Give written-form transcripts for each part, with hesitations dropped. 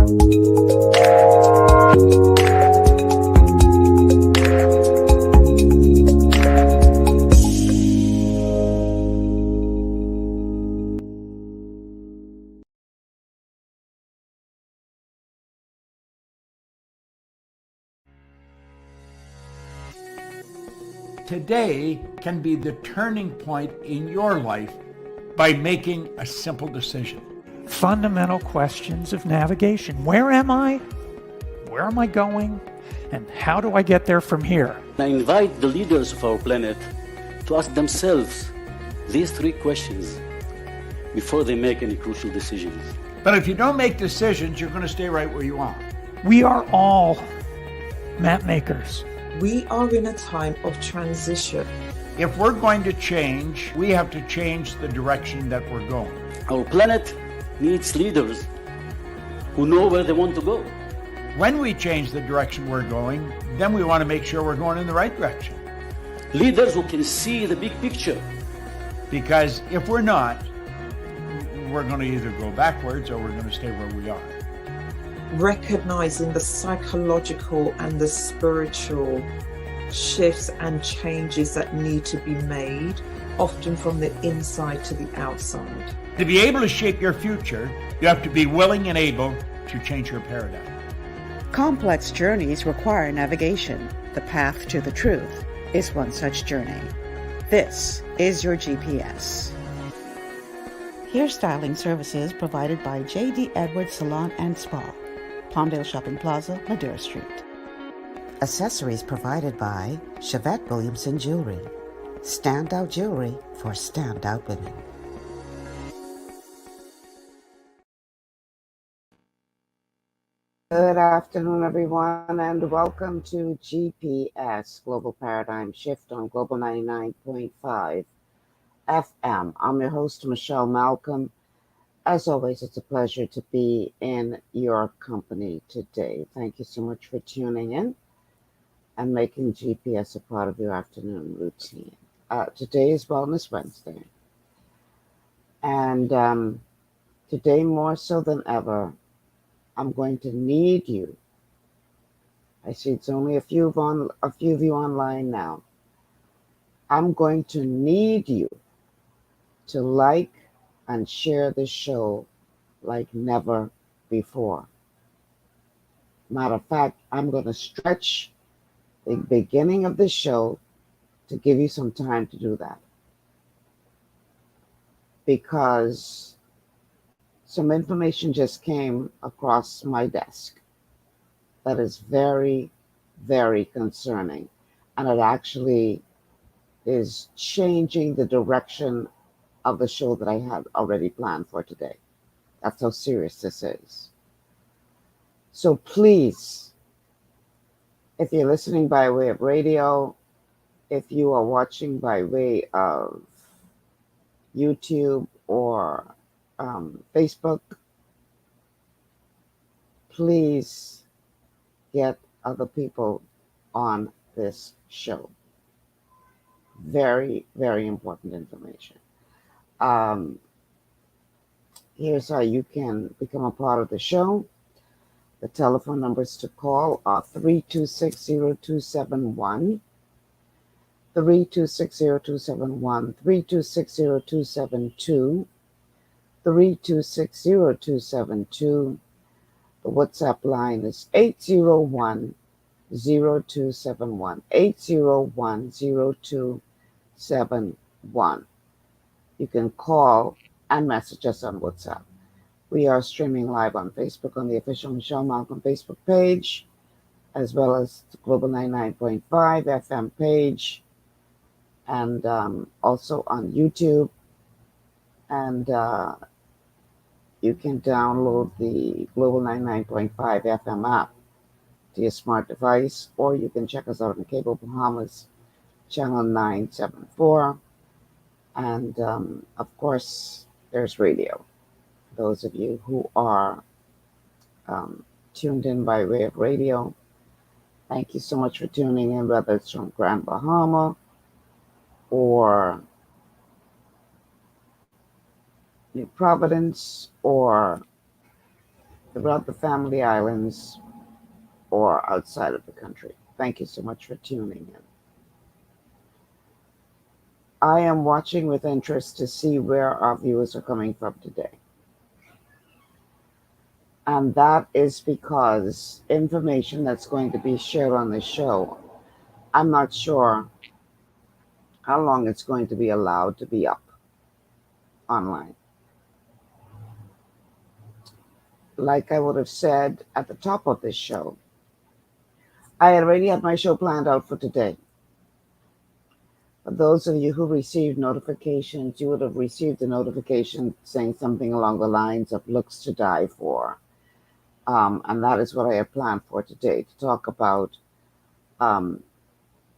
Today can be the turning point in your life by making a simple decision. Fundamental questions of navigation. Where am I? Where am I going? And how do I get there from here? I invite the leaders of our planet to ask themselves these three questions before they make any crucial decisions. But if you don't make decisions, you're going to stay right where you are. We are all map makers. We are in a time of transition. If we're going to change, we have to change the direction that we're going. Our planet needs leaders who know where they want to go. When we change the direction we're going, then we want to make sure we're going in the right direction. Leaders who can see the big picture. Because if we're not, we're going to either go backwards or we're going to stay where we are. Recognizing the psychological and the spiritual shifts and changes that need to be made, often from the inside to the outside. To be able to shape your future, you have to be willing and able to change your paradigm. Complex journeys require navigation. The path to the truth is one such journey. This is your GPS. Hairstyling services provided by J.D. Edwards Salon and Spa, Palmdale Shopping Plaza, Madera Street. Accessories provided by Chevette Williamson Jewelry. Standout jewelry for standout women. Good afternoon, everyone, and welcome to GPS, Global Paradigm Shift on Global 99.5 FM. I'm your host, Michelle Malcolm. As always, it's a pleasure to be in your company today. Thank you so much for tuning in and making GPS a part of your afternoon routine. Today is Wellness Wednesday. And today, more so than ever, I'm going to need you. I see it's only a few of you online now. I'm going to need you to like and share this show like never before. Matter of fact, I'm going to stretch the beginning of the show to give you some time to do that. Because some information just came across my desk that is very, very concerning. And it actually is changing the direction of the show that I had already planned for today. That's how serious this is. So please, if you're listening by way of radio, if you are watching by way of YouTube or Facebook, please get other people on this show. Very, very important information. Here's how you can become a part of the show. The telephone numbers to call are 326-0271, 326-0271, 326-0272, 326-0272. The WhatsApp line is 801-0271, 801-0271. You can call and message us on WhatsApp. We are streaming live on Facebook on the official Michelle Malcolm Facebook page, as well as the Global 99.5 FM page, and also on YouTube. And you can download the Global 99.5 FM app to your smart device, or you can check us out on Cable Bahamas, channel 974. And of course, there's radio. Those of you who are tuned in by way of radio, thank you so much for tuning in, whether it's from Grand Bahama or New Providence or throughout the Family Islands or outside of the country. Thank you so much for tuning in. I am watching with interest to see where our viewers are coming from today. And that is because information that's going to be shared on this show, I'm not sure how long it's going to be allowed to be up online. Like I would have said at the top of this show, I already had my show planned out for today. For those of you who received notifications, you would have received a notification saying something along the lines of looks to die for. And that is what I have planned for today, to talk about um,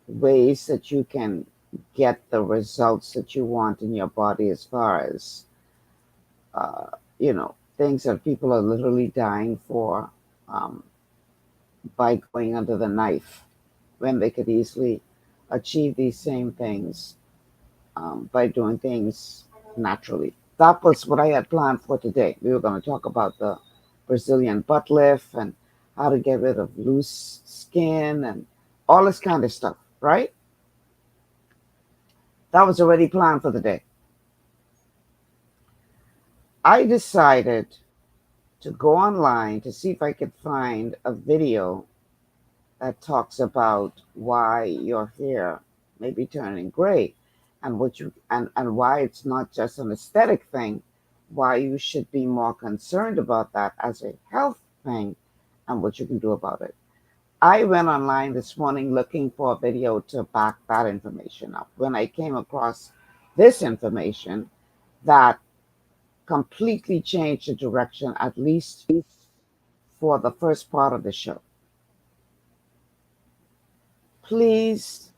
ways that you can get the results that you want in your body as far as, uh, things that people are literally dying for um, by going under the knife when they could easily achieve these same things by doing things naturally. That was what I had planned for today. We were going to talk about the Brazilian butt lift and how to get rid of loose skin and all this kind of stuff, right? That was already planned for the day. I decided to go online to see if I could find a video that talks about why your hair may be turning gray and and why it's not just an aesthetic thing, why you should be more concerned about that as a health thing and what you can do about it. I went online this morning looking for a video to back that information up when I came across this information that completely changed the direction, at least for the first part of the show. Please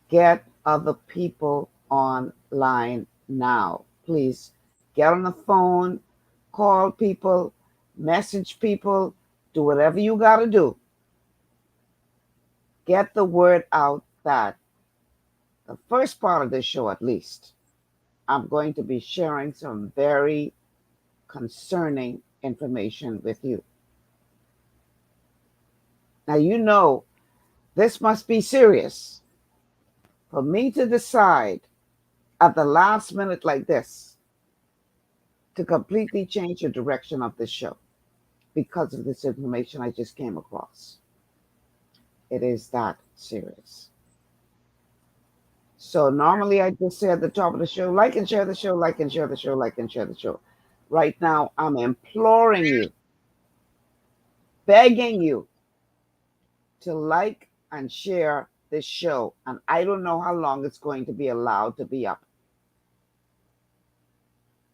get other people online now. Please get on the phone, call people, message people, do whatever you got to do. Get the word out that the first part of this show, at least, I'm going to be sharing some very concerning information with you. Now, this must be serious for me to decide at the last minute like this to completely change the direction of this show because of this information I just came across. It is that serious. So normally I just say at the top of the show, like and share the show, like and share the show, like and share the show. Right now, I'm imploring you, begging you to like and share this show. And I don't know how long it's going to be allowed to be up.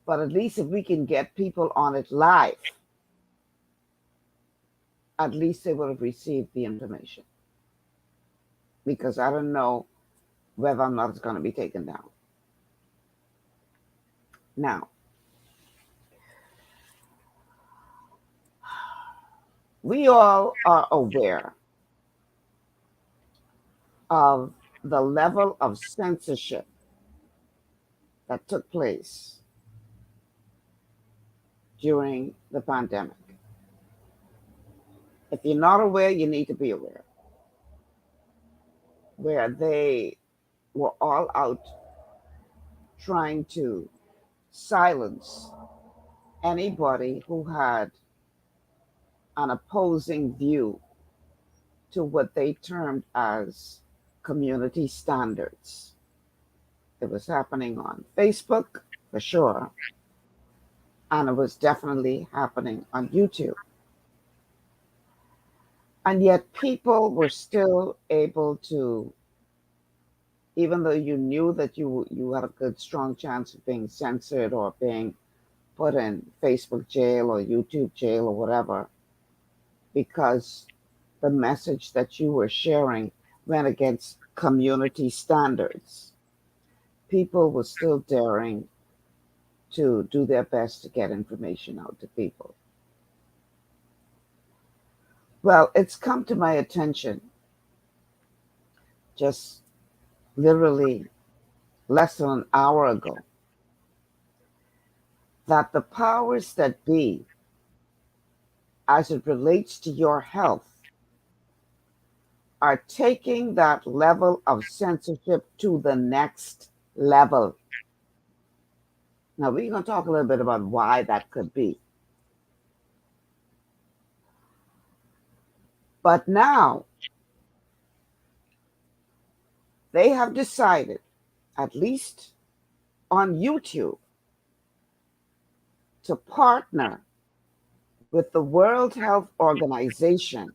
But at least if we can get people on it live, at least they will have received the information. Because I don't know whether or not it's going to be taken down. Now, we all are aware of the level of censorship that took place during the pandemic. If you're not aware, you need to be aware. Where they were all out trying to silence anybody who had an opposing view to what they termed as community standards. It was happening on Facebook, for sure, and it was definitely happening on YouTube. And yet people were still able to, even though you knew that you had a good strong chance of being censored or being put in Facebook jail or YouTube jail or whatever, because the message that you were sharing went against community standards, people were still daring to do their best to get information out to people. Well, it's come to my attention just literally less than an hour ago that the powers that be as it relates to your health are taking that level of censorship to the next level. Now, we're going to talk a little bit about why that could be. But now, they have decided, at least on YouTube, to partner with the World Health Organization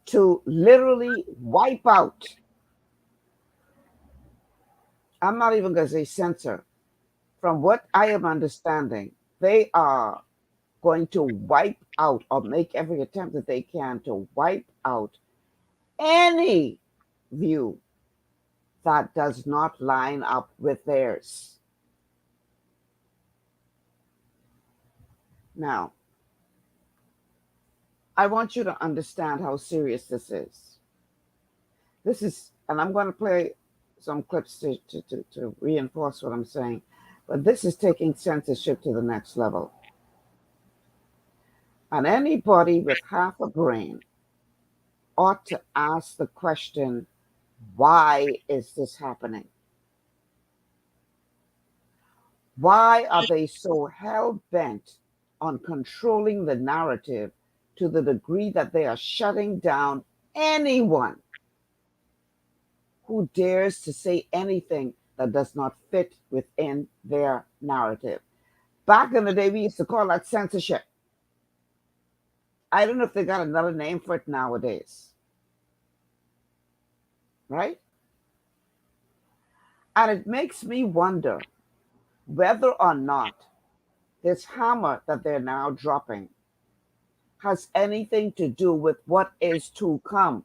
to literally wipe out, I'm not even going to say censor, from what I am understanding, they are going to wipe out or make every attempt that they can to wipe out any view that does not line up with theirs. Now, I want you to understand how serious this is. This is, and I'm going to play some clips to reinforce what I'm saying, but this is taking censorship to the next level. And anybody with half a brain ought to ask the question, why is this happening? Why are they so hell-bent on controlling the narrative to the degree that they are shutting down anyone who dares to say anything that does not fit within their narrative? Back in the day, we used to call that censorship. I don't know if they got another name for it nowadays. Right? And it makes me wonder whether or not this hammer that they're now dropping has anything to do with what is to come.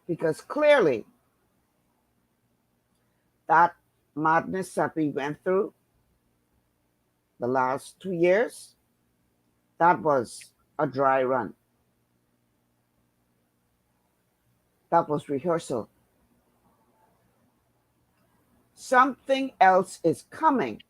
Because clearly, that madness that we went through the last 2 years, that was a dry run. That was rehearsal. Something else is coming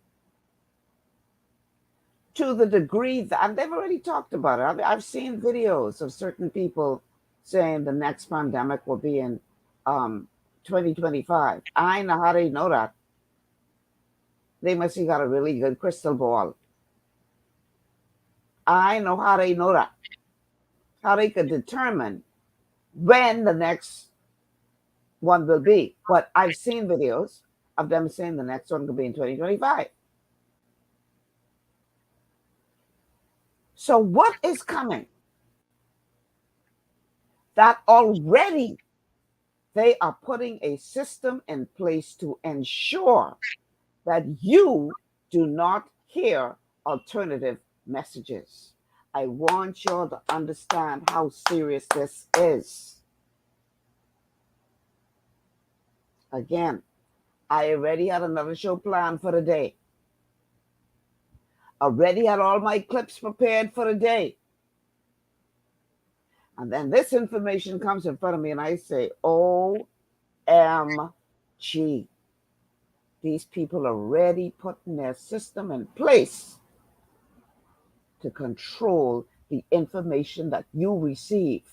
to the degree that, and they've already talked about it. I've seen videos of certain people saying the next pandemic will be in 2025. I know how they know that. They must have got a really good crystal ball. I know how they know that. How they could determine when the next one will be. But I've seen videos of them saying the next one will be in 2025. So what is coming? That already they are putting a system in place to ensure that you do not hear alternative messages. I want y'all to understand how serious this is. Again, I already had another show planned for the day. Already had all my clips prepared for the day. And then this information comes in front of me and I say, OMG. These people are already putting their system in place to control the information that you receive.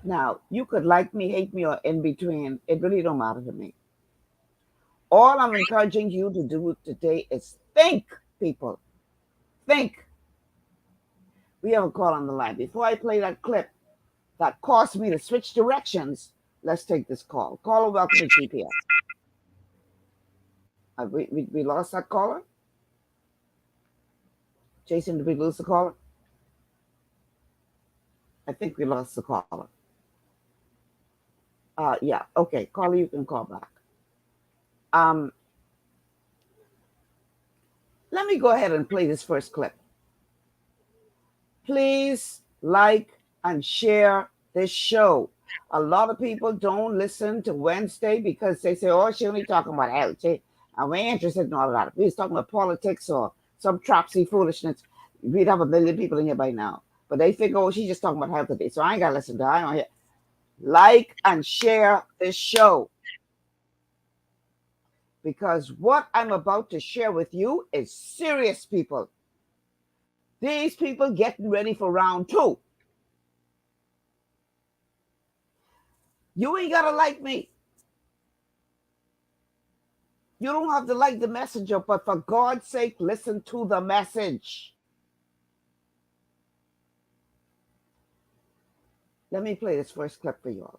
Now, you could like me, hate me, or in between. It really don't matter to me. All I'm encouraging you to do today is think, people. Think. We have a call on the line. Before I play that clip that caused me to switch directions, let's take this call. Caller, welcome to GPS. We lost that caller? Jason, did we lose the caller? I think we lost the caller. Yeah, okay. Caller, you can call back. Let me go ahead and play this first clip. Please like and share this show. A lot of people don't listen to Wednesday because they say, oh, she only talking about health. And we ain't interested in all of that. If we was talking about politics or some tropsy foolishness, we'd have 1 million people in here by now. But they figure, oh, she's just talking about health today. So I ain't got to listen to her. I don't hear. Like and share this show. because what I'm about to share with you is serious, people. These people getting ready for round 2. You ain't gotta like me. You don't have to like the messenger, but for God's sake, listen to the message. Let me play this first clip for you all.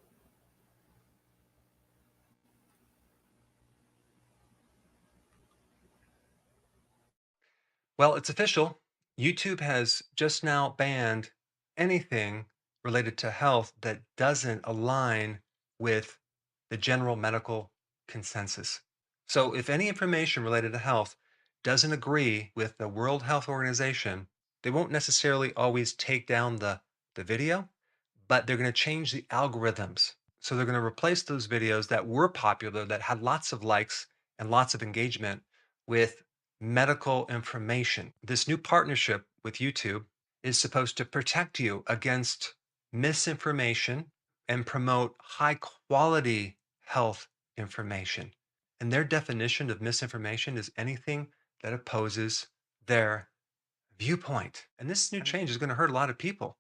Well, it's official. YouTube has just now banned anything related to health that doesn't align with the general medical consensus. So, if any information related to health doesn't agree with the World Health Organization, they won't necessarily always take down the video, but they're going to change the algorithms. So, they're going to replace those videos that were popular, that had lots of likes and lots of engagement, with medical information. This new partnership with YouTube is supposed to protect you against misinformation and promote high quality health information. And their definition of misinformation is anything that opposes their viewpoint. And this new change is going to hurt a lot of people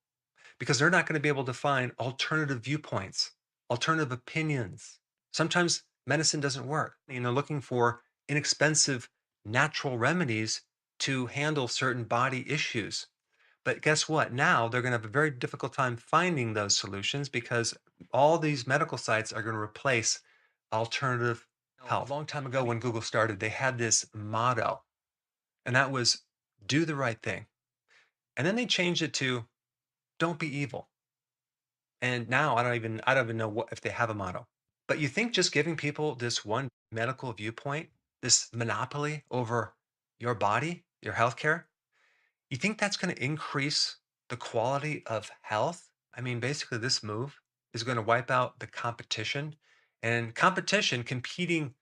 because they're not going to be able to find alternative viewpoints, alternative opinions. Sometimes medicine doesn't work. And they're looking for inexpensive natural remedies to handle certain body issues. But guess what? Now they're going to have a very difficult time finding those solutions because all these medical sites are going to replace alternative health. A long time ago, when Google started, they had this motto, and that was do the right thing. And then they changed it to don't be evil. And now I don't even know what if they have a motto. But you think just giving people this one medical viewpoint, this monopoly over your body, your healthcare, you think that's going to increase the quality of health? I mean, basically, this move is going to wipe out the competition. And competition, competing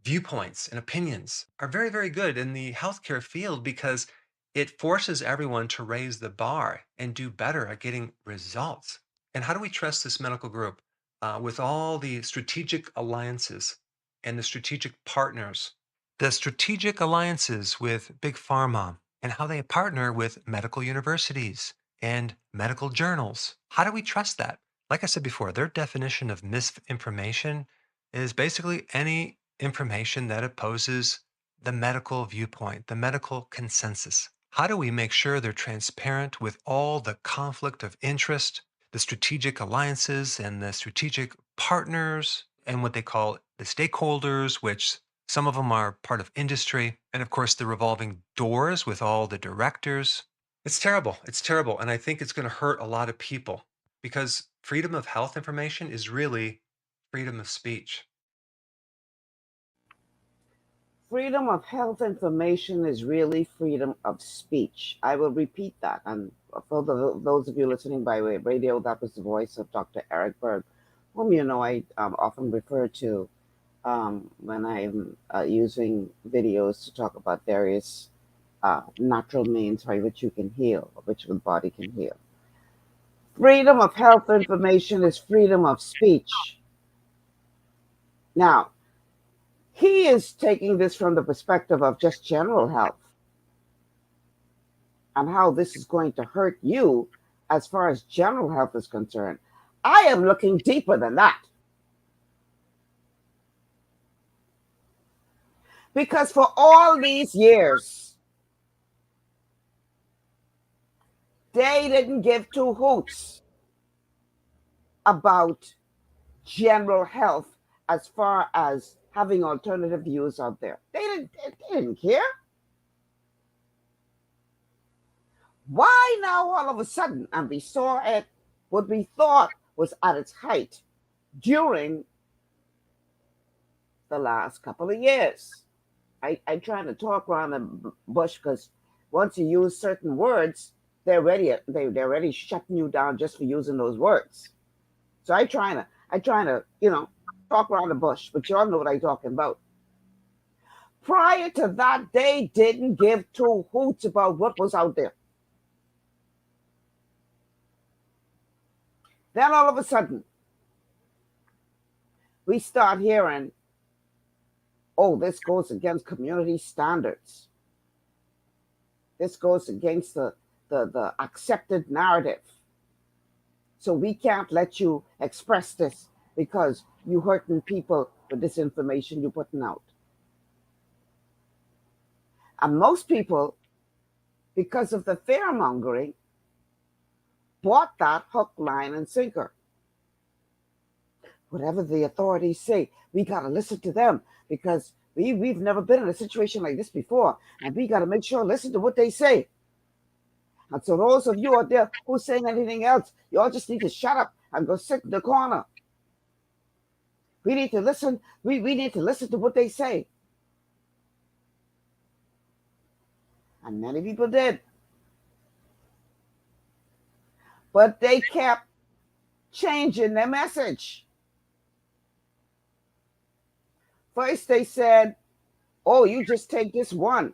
viewpoints and opinions are very, very good in the healthcare field because it forces everyone to raise the bar and do better at getting results. And how do we trust this medical group with all the strategic alliances and the strategic partners? The strategic alliances with Big Pharma and how they partner with medical universities and medical journals. How do we trust that? Like I said before, their definition of misinformation is basically any information that opposes the medical viewpoint, the medical consensus. How do we make sure they're transparent with all the conflict of interest, the strategic alliances and the strategic partners, and what they call the stakeholders, which some of them are part of industry, and of course the revolving doors with all the directors. It's terrible. It's terrible. And I think it's going to hurt a lot of people because freedom of health information is really freedom of speech. Freedom of health information is really freedom of speech. I will repeat that. And for those of you listening by way of radio, that was the voice of Dr. Eric Berg, whom you know I often refer to when I'm using videos to talk about various natural means by which you can heal, or which the body can heal. Freedom of health information is freedom of speech. Now, he is taking this from the perspective of just general health and how this is going to hurt you as far as general health is concerned. I am looking deeper than that. Because for all these years, they didn't give two hoots about general health as far as having alternative views out there. They didn't care. Why now all of a sudden, and we saw it, what we thought was at its height during the last couple of years. I'm trying to talk around the bush because once you use certain words, they're already shutting you down just for using those words. So I trying to, talk around the bush, but y'all know what I'm talking about. Prior to that, they didn't give two hoots about what was out there. Then all of a sudden, we start hearing oh, this goes against community standards. This goes against the accepted narrative. So we can't let you express this because you hurting people with this information you're putting out. And most people, because of the fear mongering, bought that hook, line, and sinker. Whatever the authorities say, we got to listen to them because we've never been in a situation like this before. And we got to make sure, listen to what they say. And so those of you out there who's saying anything else, you all just need to shut up and go sit in the corner. We need to listen. We need to listen to what they say. And many people did. But they kept changing their message. First they said, oh, you just take this one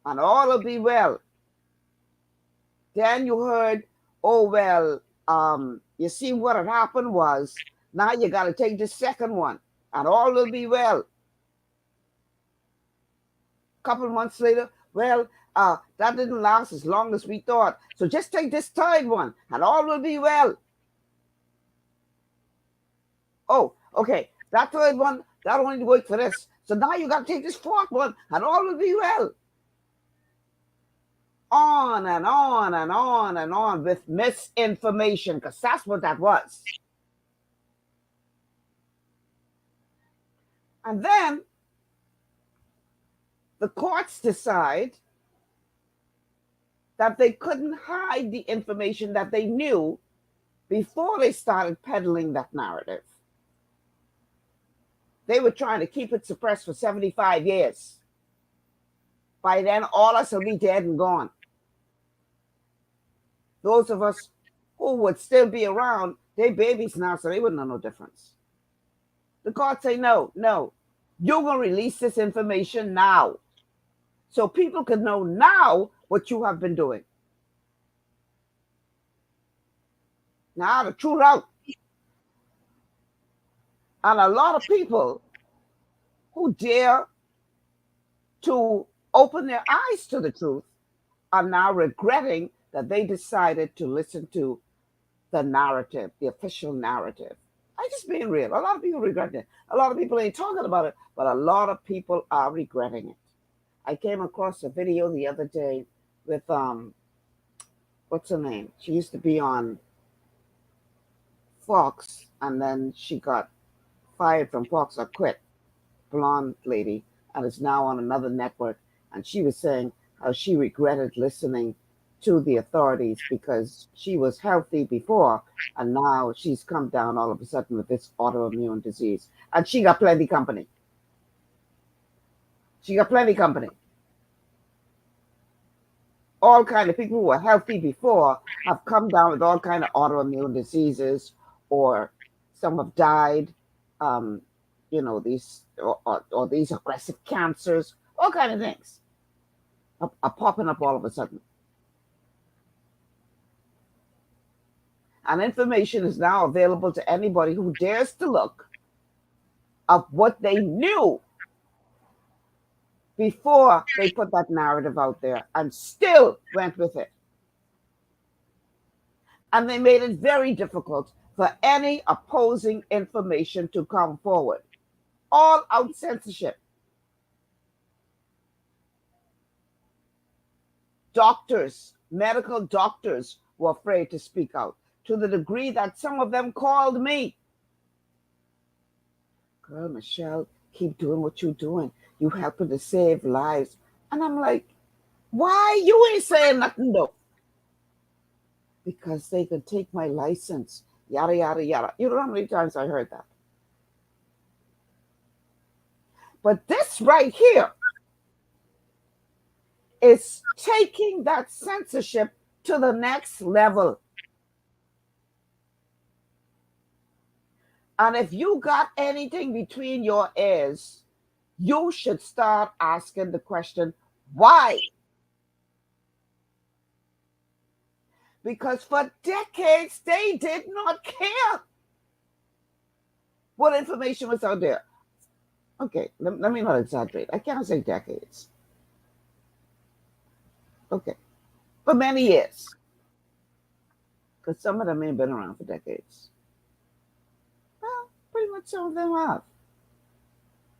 and all will be well. Then you heard, oh, well, you see what had happened was, now you got to take the second one and all will be well. A couple of months later, well, that didn't last as long as we thought. So just take this third one and all will be well. Oh, okay, that third one, that only worked for this. So now you got to take this fourth one and all will be well. On and on and on and on with misinformation, because that's what that was. And then the courts decide that they couldn't hide the information that they knew before they started peddling that narrative. They were trying to keep it suppressed for 75 years. By then, all of us will be dead and gone. Those of us who would still be around, they're babies now, so they wouldn't know no difference. The court say, no, you're going to release this information now. So people can know now what you have been doing. Now the truth out. And a lot of people who dare to open their eyes to the truth are now regretting that they decided to listen to the narrative, the official narrative. I'm just being real. A lot of people regret it. A lot of people ain't talking about it, but a lot of people are regretting it. I came across a video the other day with, what's her name? She used to be on Fox, and then she got fired from Fox or quit. Blonde lady, and is now on another network. And she was saying how she regretted listening to the authorities because she was healthy before, and now she's come down all of a sudden with this autoimmune disease. And she got plenty company. She got plenty company. All kind of people who were healthy before have come down with all kind of autoimmune diseases, or some have died. These or these aggressive cancers, all kind of things are popping up all of a sudden. And information is now available to anybody who dares to look of what they knew before they put that narrative out there and still went with it. And they made it very difficult for any opposing information to come forward. All out censorship. Doctors, medical doctors were afraid to speak out, to the degree that some of them called me. Girl, Michelle, keep doing what you're doing. You helping to save lives. And I'm like, why you ain't saying nothing though? Because they can take my license, yada, yada, yada. You don't know how many times I heard that. But this right here is taking that censorship to the next level. And if you got anything between your ears, you should start asking the question, why? Because for decades, they did not care what information was out there. Okay, let me not exaggerate. I can't say decades. Okay, for many years. Because some of them ain't been around for decades. Well, pretty much some of them have.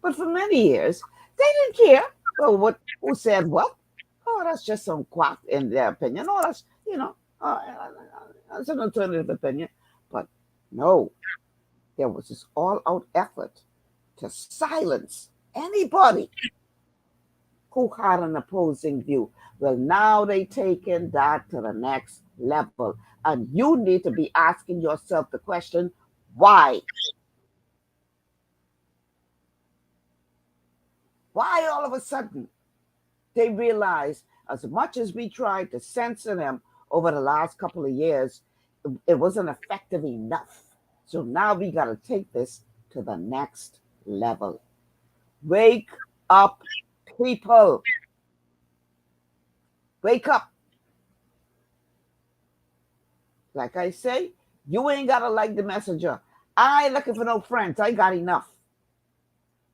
But for many years, they didn't care. Well, who said what? Oh, that's just some quack in their opinion. Oh, that's, that's an alternative opinion. But no, there was this all-out effort to silence anybody who had an opposing view. Well, now they taken that to the next level. And you need to be asking yourself the question, why? Why all of a sudden they realize as much as we tried to censor them over the last couple of years, it wasn't effective enough. So now we got to take this to the next level. Wake up, people. Wake up. Like I say, you ain't got to like the messenger. I ain't looking for no friends. I got enough.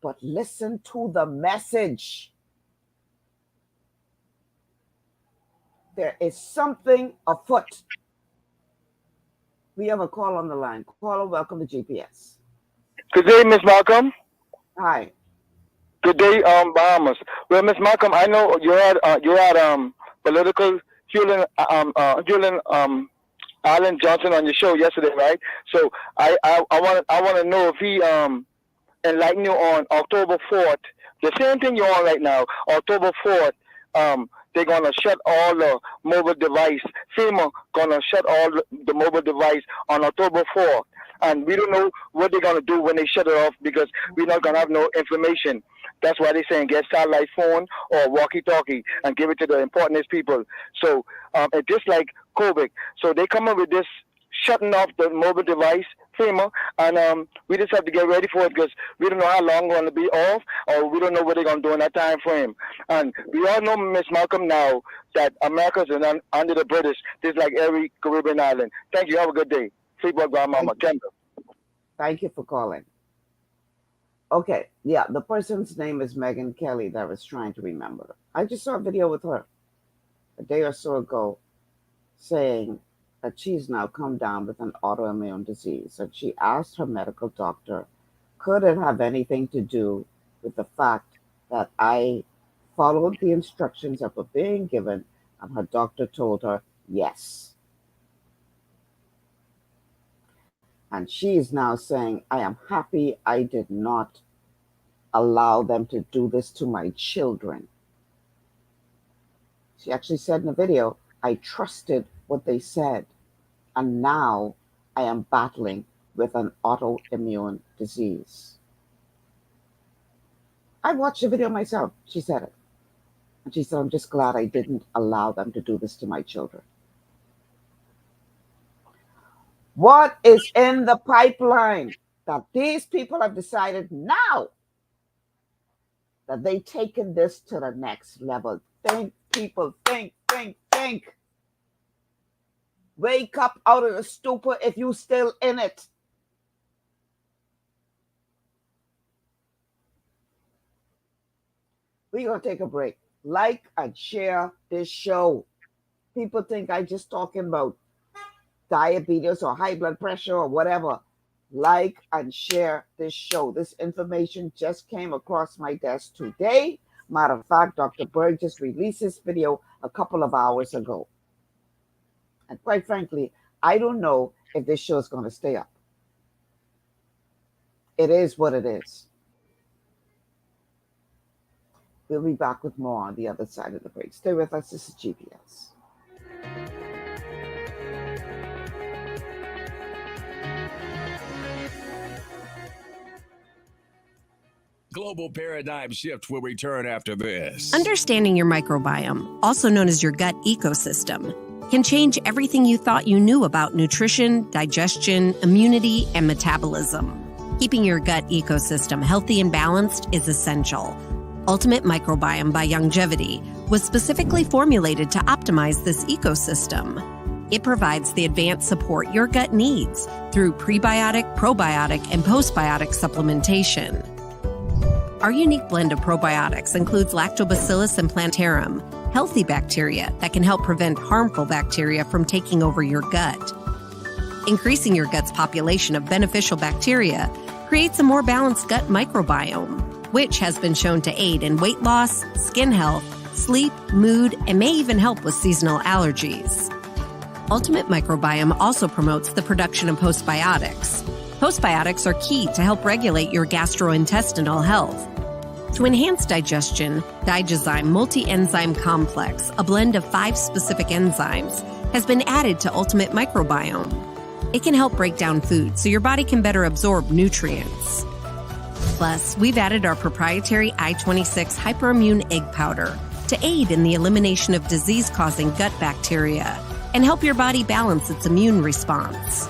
But listen to the message. There is something afoot. We have a call on the line. Caller, welcome to GPS. Good day, Miss Malcolm. Hi. Good day, Bahamas. Well, Miss Malcolm, I know you had political Julian Allen Johnson on your show yesterday, right? So I want to know if he enlightened you on October 4th. The same thing you're on right now. October 4th. They're gonna shut all the mobile device. FEMA gonna shut all the mobile device on October 4th, and we don't know what they're gonna do when they shut it off because we're not gonna have no information. That's why they're saying get satellite phone or walkie-talkie and give it to the importantest people. So it's just like COVID. So they come up with this shutting off the mobile device, FEMA, and we just have to get ready for it because we don't know how long we're going to be off or we don't know what they're going to do in that time frame. And we all know, Miss Malcolm, now that America's under the British, just like every Caribbean island. Thank you. Have a good day. Freeport, Grandmama. Kendall. Thank you for calling. Okay, yeah, the person's name is Megan Kelly that I was trying to remember. I just saw a video with her a day or so ago saying that she's now come down with an autoimmune disease. And she asked her medical doctor, could it have anything to do with the fact that I followed the instructions that were being given? And her doctor told her, yes. And she is now saying, I am happy I did not allow them to do this to my children. She actually said in the video, I trusted what they said. And now I am battling with an autoimmune disease. I watched the video myself. She said it. And she said, I'm just glad I didn't allow them to do this to my children. What is in the pipeline that these people have decided now that they've taken this to the next level? Think, people, think. Wake up out of the stupor if you're still in it. We're going to take a break. Like and share this show. People think I'm just talking about diabetes or high blood pressure or whatever. Like and share this show. This information just came across my desk today. Matter of fact, Dr. Berg just released this video a couple of hours ago. And quite frankly, I don't know if this show is going to stay up. It is what it is. We'll be back with more on the other side of the break. Stay with us. This is GPS. Global Paradigm Shift will return after this. Understanding your microbiome, also known as your gut ecosystem, can change everything you thought you knew about nutrition, digestion, immunity, and metabolism. Keeping your gut ecosystem healthy and balanced is essential. Ultimate Microbiome by Longevity was specifically formulated to optimize this ecosystem. It provides the advanced support your gut needs through prebiotic, probiotic, and postbiotic supplementation. Our unique blend of probiotics includes Lactobacillus and Plantarum, healthy bacteria that can help prevent harmful bacteria from taking over your gut. Increasing your gut's population of beneficial bacteria creates a more balanced gut microbiome, which has been shown to aid in weight loss, skin health, sleep, mood, and may even help with seasonal allergies. Ultimate Microbiome also promotes the production of postbiotics. Postbiotics are key to help regulate your gastrointestinal health. To enhance digestion, Digizyme Multi-Enzyme Complex, a blend of 5 specific enzymes, has been added to Ultimate Microbiome. It can help break down food so your body can better absorb nutrients. Plus, we've added our proprietary I-26 hyperimmune egg powder to aid in the elimination of disease-causing gut bacteria and help your body balance its immune response.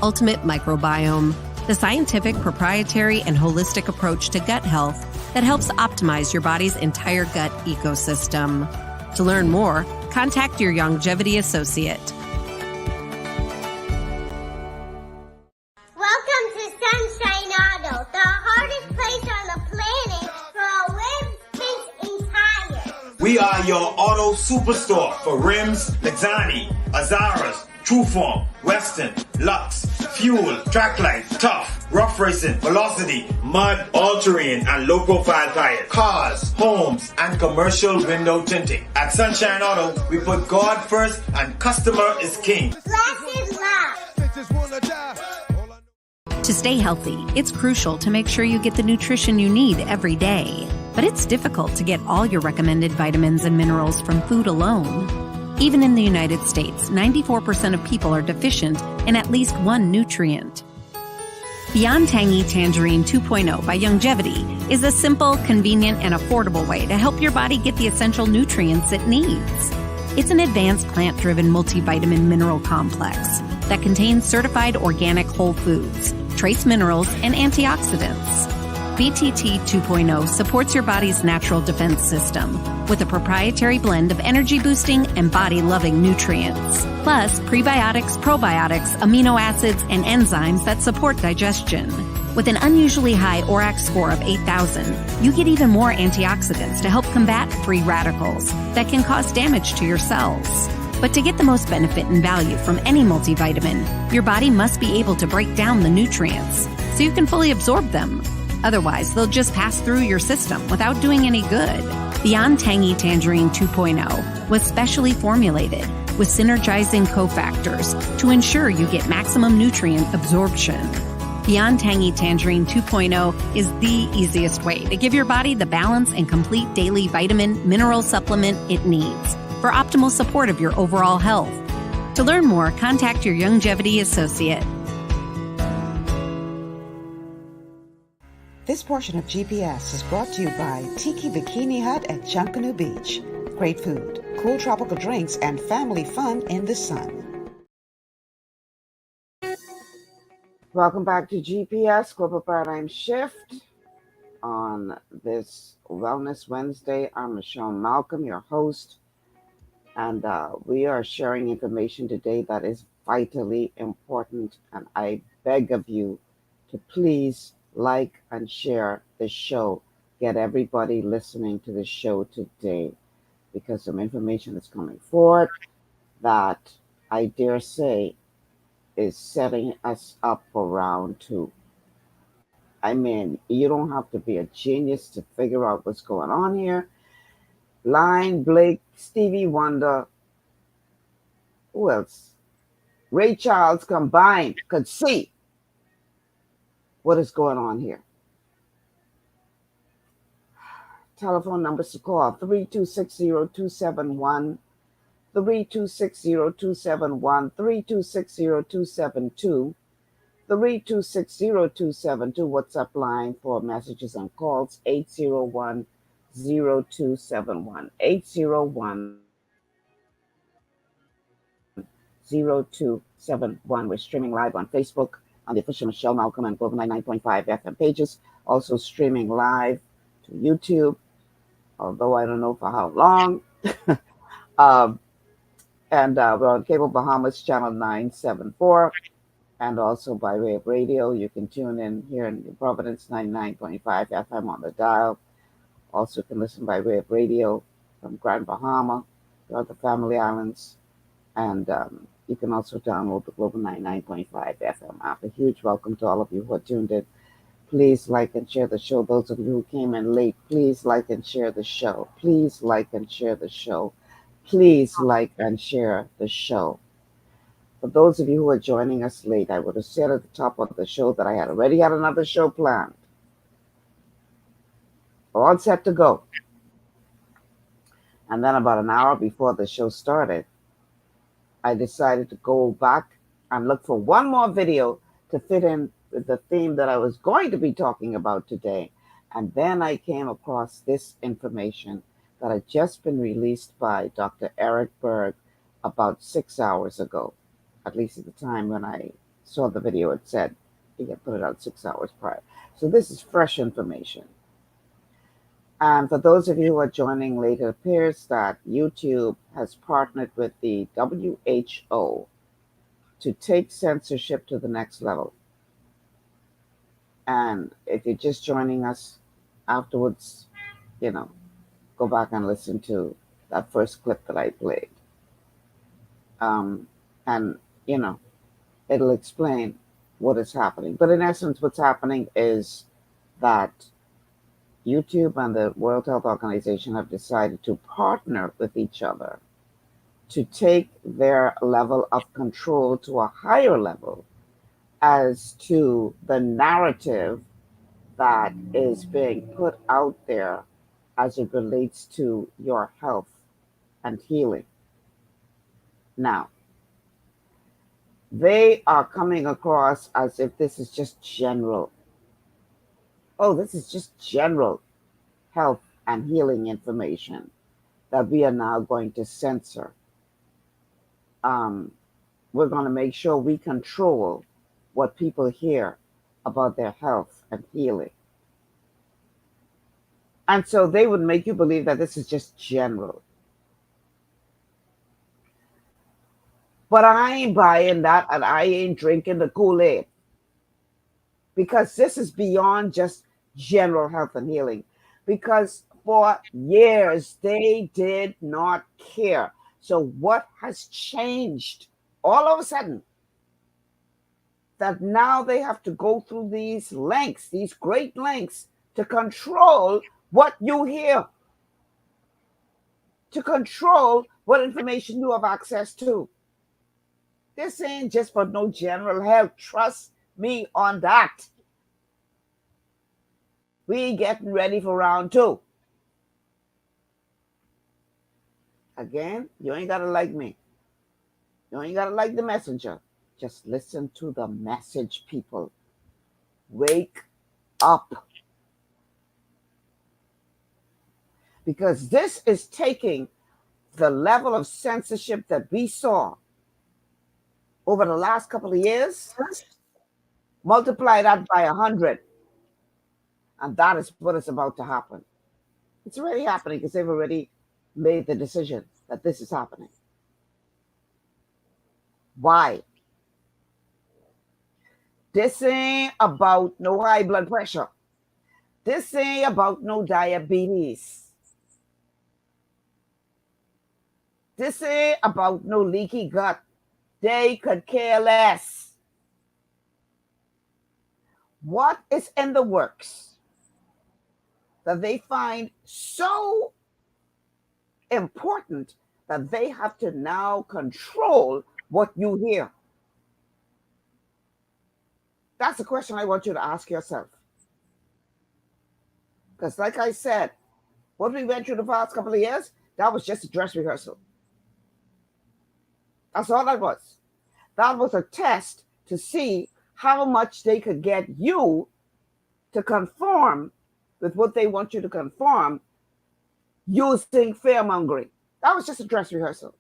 Ultimate Microbiome, the scientific, proprietary, and holistic approach to gut health that helps optimize your body's entire gut ecosystem. To learn more, contact your longevity associate. Welcome to Sunshine Auto, the hardest place on the planet for a rim fix and tires. We are your auto superstore for rims, Lexani, Azaras, Trueform, Western, Lux, Fuel, Tracklight, Tough, Rough Racing, Velocity, Mud, All-Terrain, and low-profile tires. Cars, homes, and commercial window tinting. At Sunshine Auto, we put God first and customer is king. Blasted love. To stay healthy, it's crucial to make sure you get the nutrition you need every day. But it's difficult to get all your recommended vitamins and minerals from food alone. Even in the United States, 94% of people are deficient in at least one nutrient. Beyond Tangy Tangerine 2.0 by Longevity is a simple, convenient, and affordable way to help your body get the essential nutrients it needs. It's an advanced plant-driven multivitamin mineral complex that contains certified organic whole foods, trace minerals, and antioxidants. BTT 2.0 supports your body's natural defense system with a proprietary blend of energy-boosting and body-loving nutrients, plus prebiotics, probiotics, amino acids, and enzymes that support digestion. With an unusually high ORAC score of 8,000, you get even more antioxidants to help combat free radicals that can cause damage to your cells. But to get the most benefit and value from any multivitamin, your body must be able to break down the nutrients so you can fully absorb them. Otherwise, they'll just pass through your system without doing any good. Beyond Tangy Tangerine 2.0 was specially formulated with synergizing cofactors to ensure you get maximum nutrient absorption. Beyond Tangy Tangerine 2.0 is the easiest way to give your body the balance and complete daily vitamin mineral supplement it needs for optimal support of your overall health. To learn more, contact your longevity associate. This portion of GPS is brought to you by Tiki Bikini Hut at Junkanoo Beach. Great food, cool tropical drinks, and family fun in the sun. Welcome back to GPS Global Paradigm Shift. On this Wellness Wednesday, I'm Michelle Malcolm, your host, and we are sharing information today that is vitally important, and I beg of you to please like and share the show. Get everybody listening to the show today, because some information is coming forward that I dare say is setting us up for round 2. I mean, you don't have to be a genius to figure out what's going on here. Line, Blake, Stevie Wonder, who else? Ray Charles combined could see what is going on here. Telephone numbers to call 3260271, 3260271, 3260272, 3260272. WhatsApp line for messages and calls 801-0271, 801-0271. We're streaming live on Facebook on the official Michelle Malcolm and Global 99.5 FM pages. Also streaming live to YouTube, although I don't know for how long. And we're on Cable Bahamas channel 974. and also by way of radio. You can tune in here in Providence 99.5 FM on the dial. Also can listen by way of radio from Grand Bahama, throughout the Family Islands, and you can also download the Global 99.5 FM app. A huge welcome to all of you who are tuned in. Please like and share the show. Those of you who came in late, please like and share the show. Please like and share the show. Please like and share the show. For those of you who are joining us late, I would have said at the top of the show that I had already had another show planned. All set to go. And then about an hour before the show started, I decided to go back and look for one more video to fit in with the theme that I was going to be talking about today. And then I came across this information that had just been released by Dr. Eric Berg about 6 hours ago. At least at the time when I saw the video, it said he had put it out 6 hours prior. So this is fresh information. And for those of you who are joining late, it appears that YouTube has partnered with the WHO to take censorship to the next level. And if you're just joining us afterwards, go back and listen to that first clip that I played. And, it'll explain what is happening. But in essence, what's happening is that YouTube and the World Health Organization have decided to partner with each other to take their level of control to a higher level as to the narrative that is being put out there as it relates to your health and healing. Now, they are coming across as if this is just general. Oh, this is just general health and healing information that we are now going to censor. We're going to make sure we control what people hear about their health and healing. And so they would make you believe that this is just general. But I ain't buying that, and I ain't drinking the Kool-Aid, because this is beyond just general health and healing. Because for years, they did not care. So what has changed all of a sudden? That now they have to go through these lengths, these great lengths, to control what you hear, to control what information you have access to. This ain't just for no general health. Trust me on that. We getting ready for round 2. Again, you ain't gotta like me. You ain't gotta like the messenger. Just listen to the message, people. Wake up. Because this is taking the level of censorship that we saw over the last couple of years, multiply that by 100. And that is what is about to happen. It's already happening because they've already made the decision that this is happening. Why? This ain't about no high blood pressure. This ain't about no diabetes. This ain't about no leaky gut. They could care less. What is in the works that they find so important that they have to now control what you hear? That's the question I want you to ask yourself. Because like I said, what we went through the past couple of years, that was just a dress rehearsal. That's all that was. That was a test to see how much they could get you to conform with what they want you to conform using fear-mongering. That was just a dress rehearsal.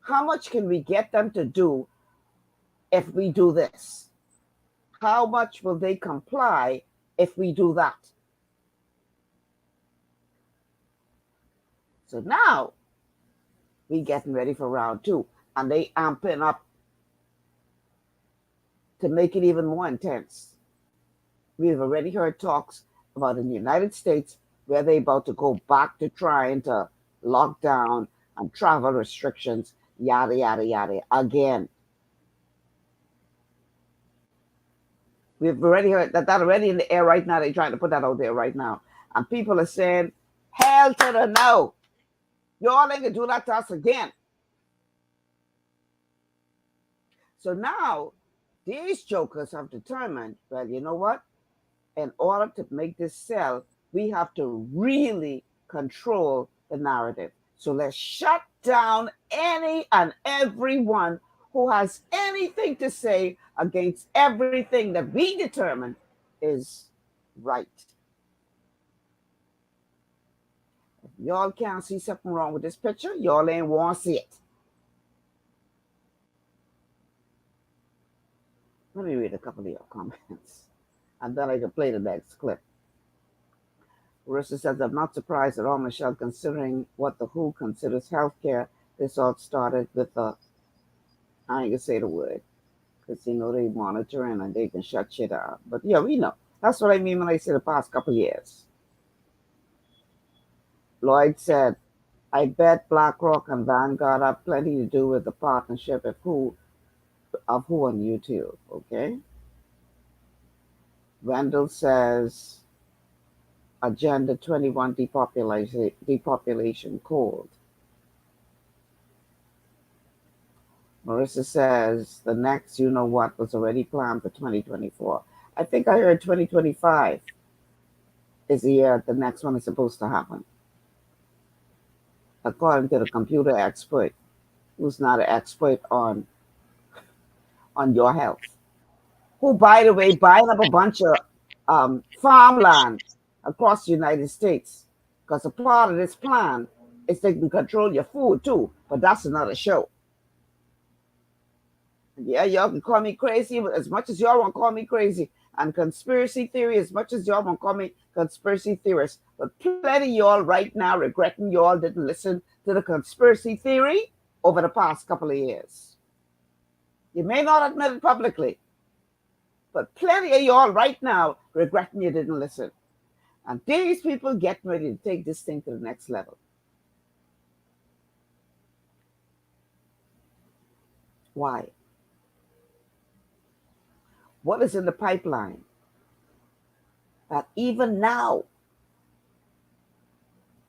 How much can we get them to do if we do this? How much will they comply if we do that? So now we getting ready for round 2, and they amping up to make it even more intense. We've already heard talks about in the United States where they're about to go back to trying to lock down and travel restrictions, yada, yada, yada, again. We've already heard that already in the air right now. They're trying to put that out there right now. And people are saying, hell to the no. Y'all ain't gonna do that to us again. So now these jokers have determined, well, you know what? In order to make this sell, we have to really control the narrative. So let's shut down any and everyone who has anything to say against everything that we determine is right. If y'all can't see something wrong with this picture, y'all ain't want to see it. Let me read a couple of your comments, and then I can play the next clip. Marissa says, I'm not surprised at all, Michelle, considering what the WHO considers healthcare. This all started with I ain't gonna say the word, because they monitoring and they can shut shit out. But yeah, we know. That's what I mean when I say the past couple of years. Lloyd said, I bet BlackRock and Vanguard have plenty to do with the partnership of WHO on YouTube. Okay. Wendell says, Agenda 21 depopulation cold. Marissa says the next you know what was already planned for 2024. I think I heard 2025 is the year the next one is supposed to happen. According to the computer expert, who's not an expert on your health. Who, by the way, buying up a bunch of farmland across the United States. Because a part of this plan is they can control your food too, but that's another show. Yeah, y'all can call me crazy, but as much as y'all want to call me crazy, and conspiracy theory, as much as y'all want to call me conspiracy theorist, but plenty of y'all right now regretting y'all didn't listen to the conspiracy theory over the past couple of years. You may not admit it publicly, but plenty of y'all right now regretting you didn't listen. And these people getting ready to take this thing to the next level. Why? What is in the pipeline that even now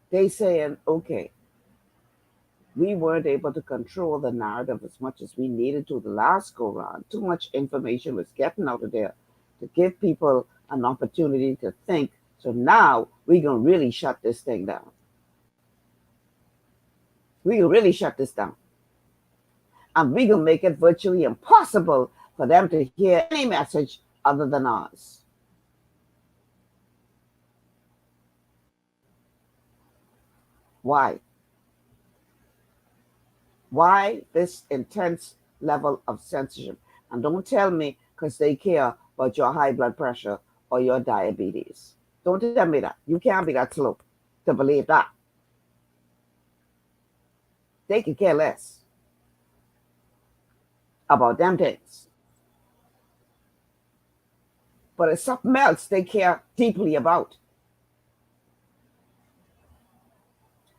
they saying, okay, we weren't able to control the narrative as much as we needed to the last go round. Too much information was getting out of there to give people an opportunity to think. So now we're going to really shut this thing down. We can really shut this down. And we're going to make it virtually impossible for them to hear any message other than ours. Why? Why this intense level of censorship? And don't tell me because they care about your high blood pressure or your diabetes. Don't tell me that. You can't be that slow to believe that. They could care less about them things. But it's something else they care deeply about.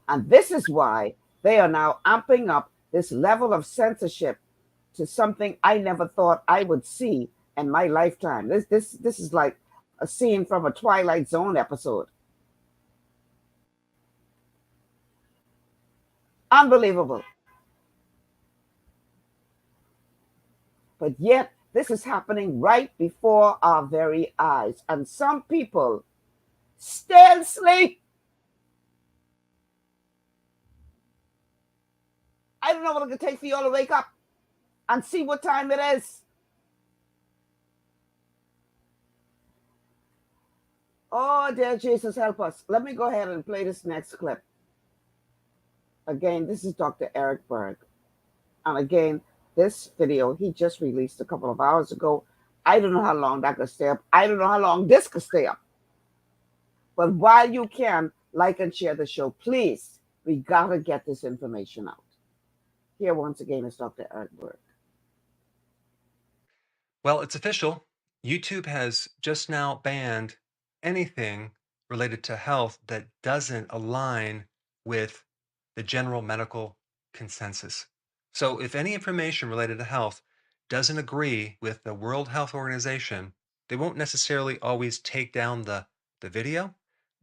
And this is why they are now amping up this level of censorship to something I never thought I would see in my lifetime. This is like a scene from a Twilight Zone episode. Unbelievable. But yet, this is happening right before our very eyes. And some people still sleep. I don't know what it's going to take for you all to wake up and see what time it is. Oh, dear Jesus, help us. Let me go ahead and play this next clip. Again, this is Dr. Eric Berg. And again, this video he just released a couple of hours ago. I don't know how long that could stay up. I don't know how long this could stay up. But while you can, like and share the show, please, we got to get this information out. Here once again is Dr. Eric Berg. Well, it's official. YouTube has just now banned anything related to health that doesn't align with the general medical consensus. So, if any information related to health doesn't agree with the World Health Organization, they won't necessarily always take down the video,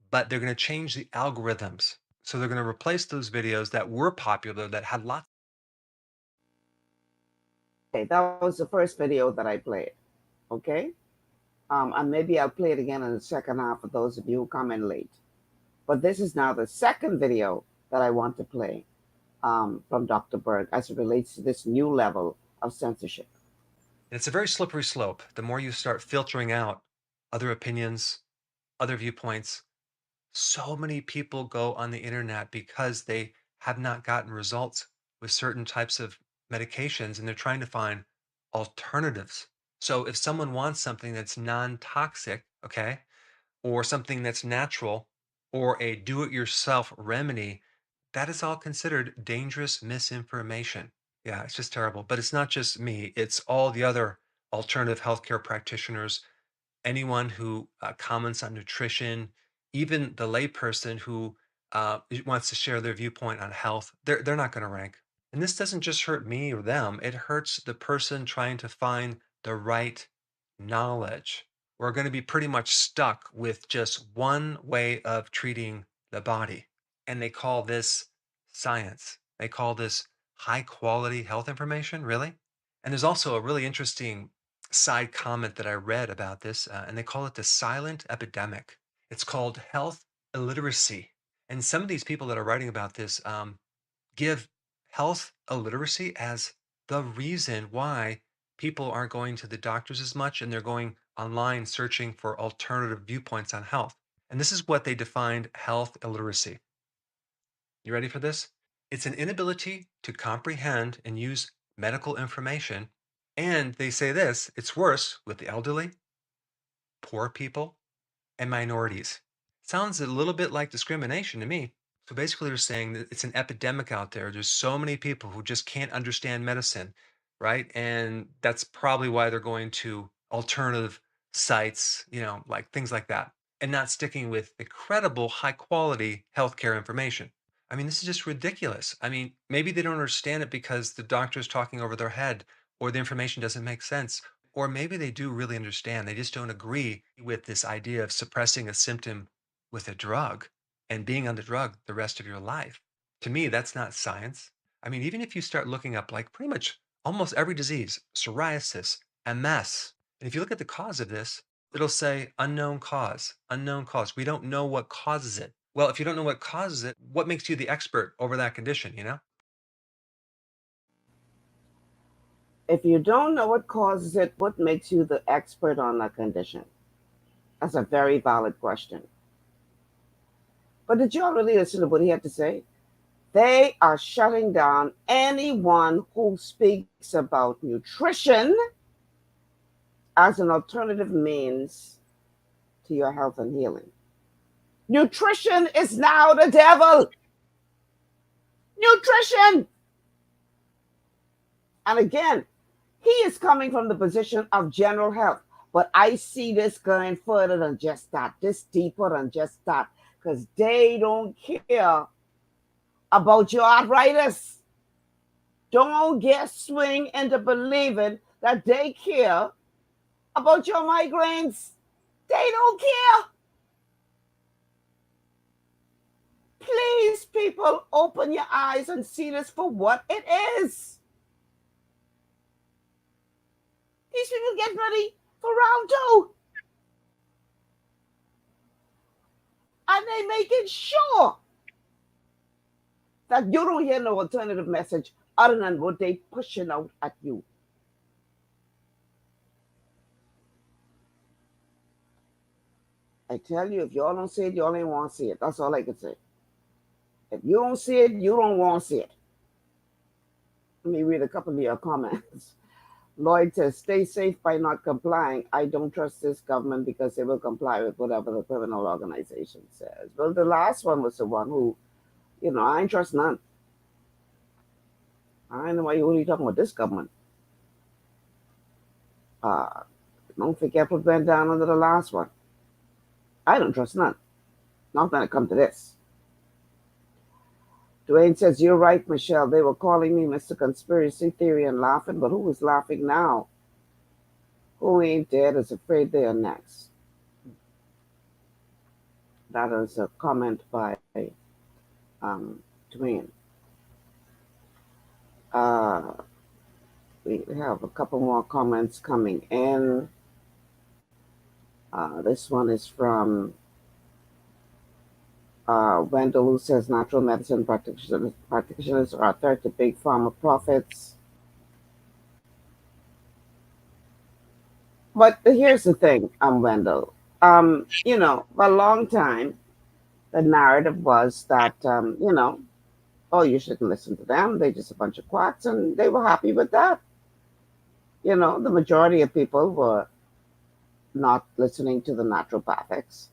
but they're going to change the algorithms. So, they're going to replace those videos that were popular that had lots. Okay, that was the first video that I played. Okay. And maybe I'll play it again in the second half for those of you who come in late. But this is now the second video that I want to play from Dr. Berg as it relates to this new level of censorship. It's a very slippery slope. The more you start filtering out other opinions, other viewpoints, so many people go on the internet because they have not gotten results with certain types of medications and they're trying to find alternatives. So if someone wants something that's non-toxic, okay, or something that's natural or a do-it-yourself remedy, that is all considered dangerous misinformation. Yeah, it's just terrible. But it's not just me, it's all the other alternative healthcare practitioners, anyone who comments on nutrition, even the layperson who wants to share their viewpoint on health, they're not going to rank. And this doesn't just hurt me or them, it hurts the person trying to find the right knowledge. We're going to be pretty much stuck with just one way of treating the body. And they call this science. They call this high quality health information, really? And there's also a really interesting side comment that I read about this, and they call it the silent epidemic. It's called health illiteracy. And some of these people that are writing about this give health illiteracy as the reason why people aren't going to the doctors as much and they're going online searching for alternative viewpoints on health. And this is what they defined health illiteracy. You ready for this? It's an inability to comprehend and use medical information. And they say this, it's worse with the elderly, poor people, and minorities. Sounds a little bit like discrimination to me. So basically, they're saying that it's an epidemic out there. There's so many people who just can't understand medicine, right? And that's probably why they're going to alternative sites, like things like that, and not sticking with incredible high quality healthcare information. I mean, this is just ridiculous. I mean, maybe they don't understand it because the doctor's talking over their head or the information doesn't make sense. Or maybe they do really understand. They just don't agree with this idea of suppressing a symptom with a drug and being on the drug the rest of your life. To me, that's not science. I mean, even if you start looking up like pretty much almost every disease, psoriasis, MS, and if you look at the cause of this, it'll say unknown cause, unknown cause. We don't know what causes it. Well, if you don't know what causes it, what makes you the expert over that condition? If you don't know what causes it, what makes you the expert on that condition? That's a very valid question. But did you all really listen to what he had to say? They are shutting down anyone who speaks about nutrition as an alternative means to your health and healing. Nutrition is now the devil. Nutrition. And again, he is coming from the position of general health. But I see this going further than just that, this deeper than just that, because they don't care about your arthritis. Don't get swing into believing that they care about your migraines. They don't care. Please, people, open your eyes and see this for what it is. These people get ready for round 2. And they making sure that you don't hear no alternative message other than what they pushing out at you. I tell you, if y'all don't see it, y'all ain't want to see it. That's all I can say. If you don't see it, you don't want to see it. Let me read a couple of your comments. Lloyd says, stay safe by not complying. I don't trust this government because they will comply with whatever the criminal organization says. Well, the last one was the one who, I ain't trust none. I don't know why you're only talking about this government. Don't forget what went down under the last one. I don't trust none. Not when it comes to this. Dwayne says, you're right, Michelle. They were calling me Mr. Conspiracy Theory and laughing, but who is laughing now? Who ain't dead is afraid they are next. That is a comment by Dwayne. We have a couple more comments coming in. This one is from Wendell, who says natural medicine practitioners are a threat to big pharma profits. But here's the thing, Wendell. For a long time, the narrative was that, oh, you shouldn't listen to them. They're just a bunch of quacks, and they were happy with that. The majority of people were not listening to the naturopathics,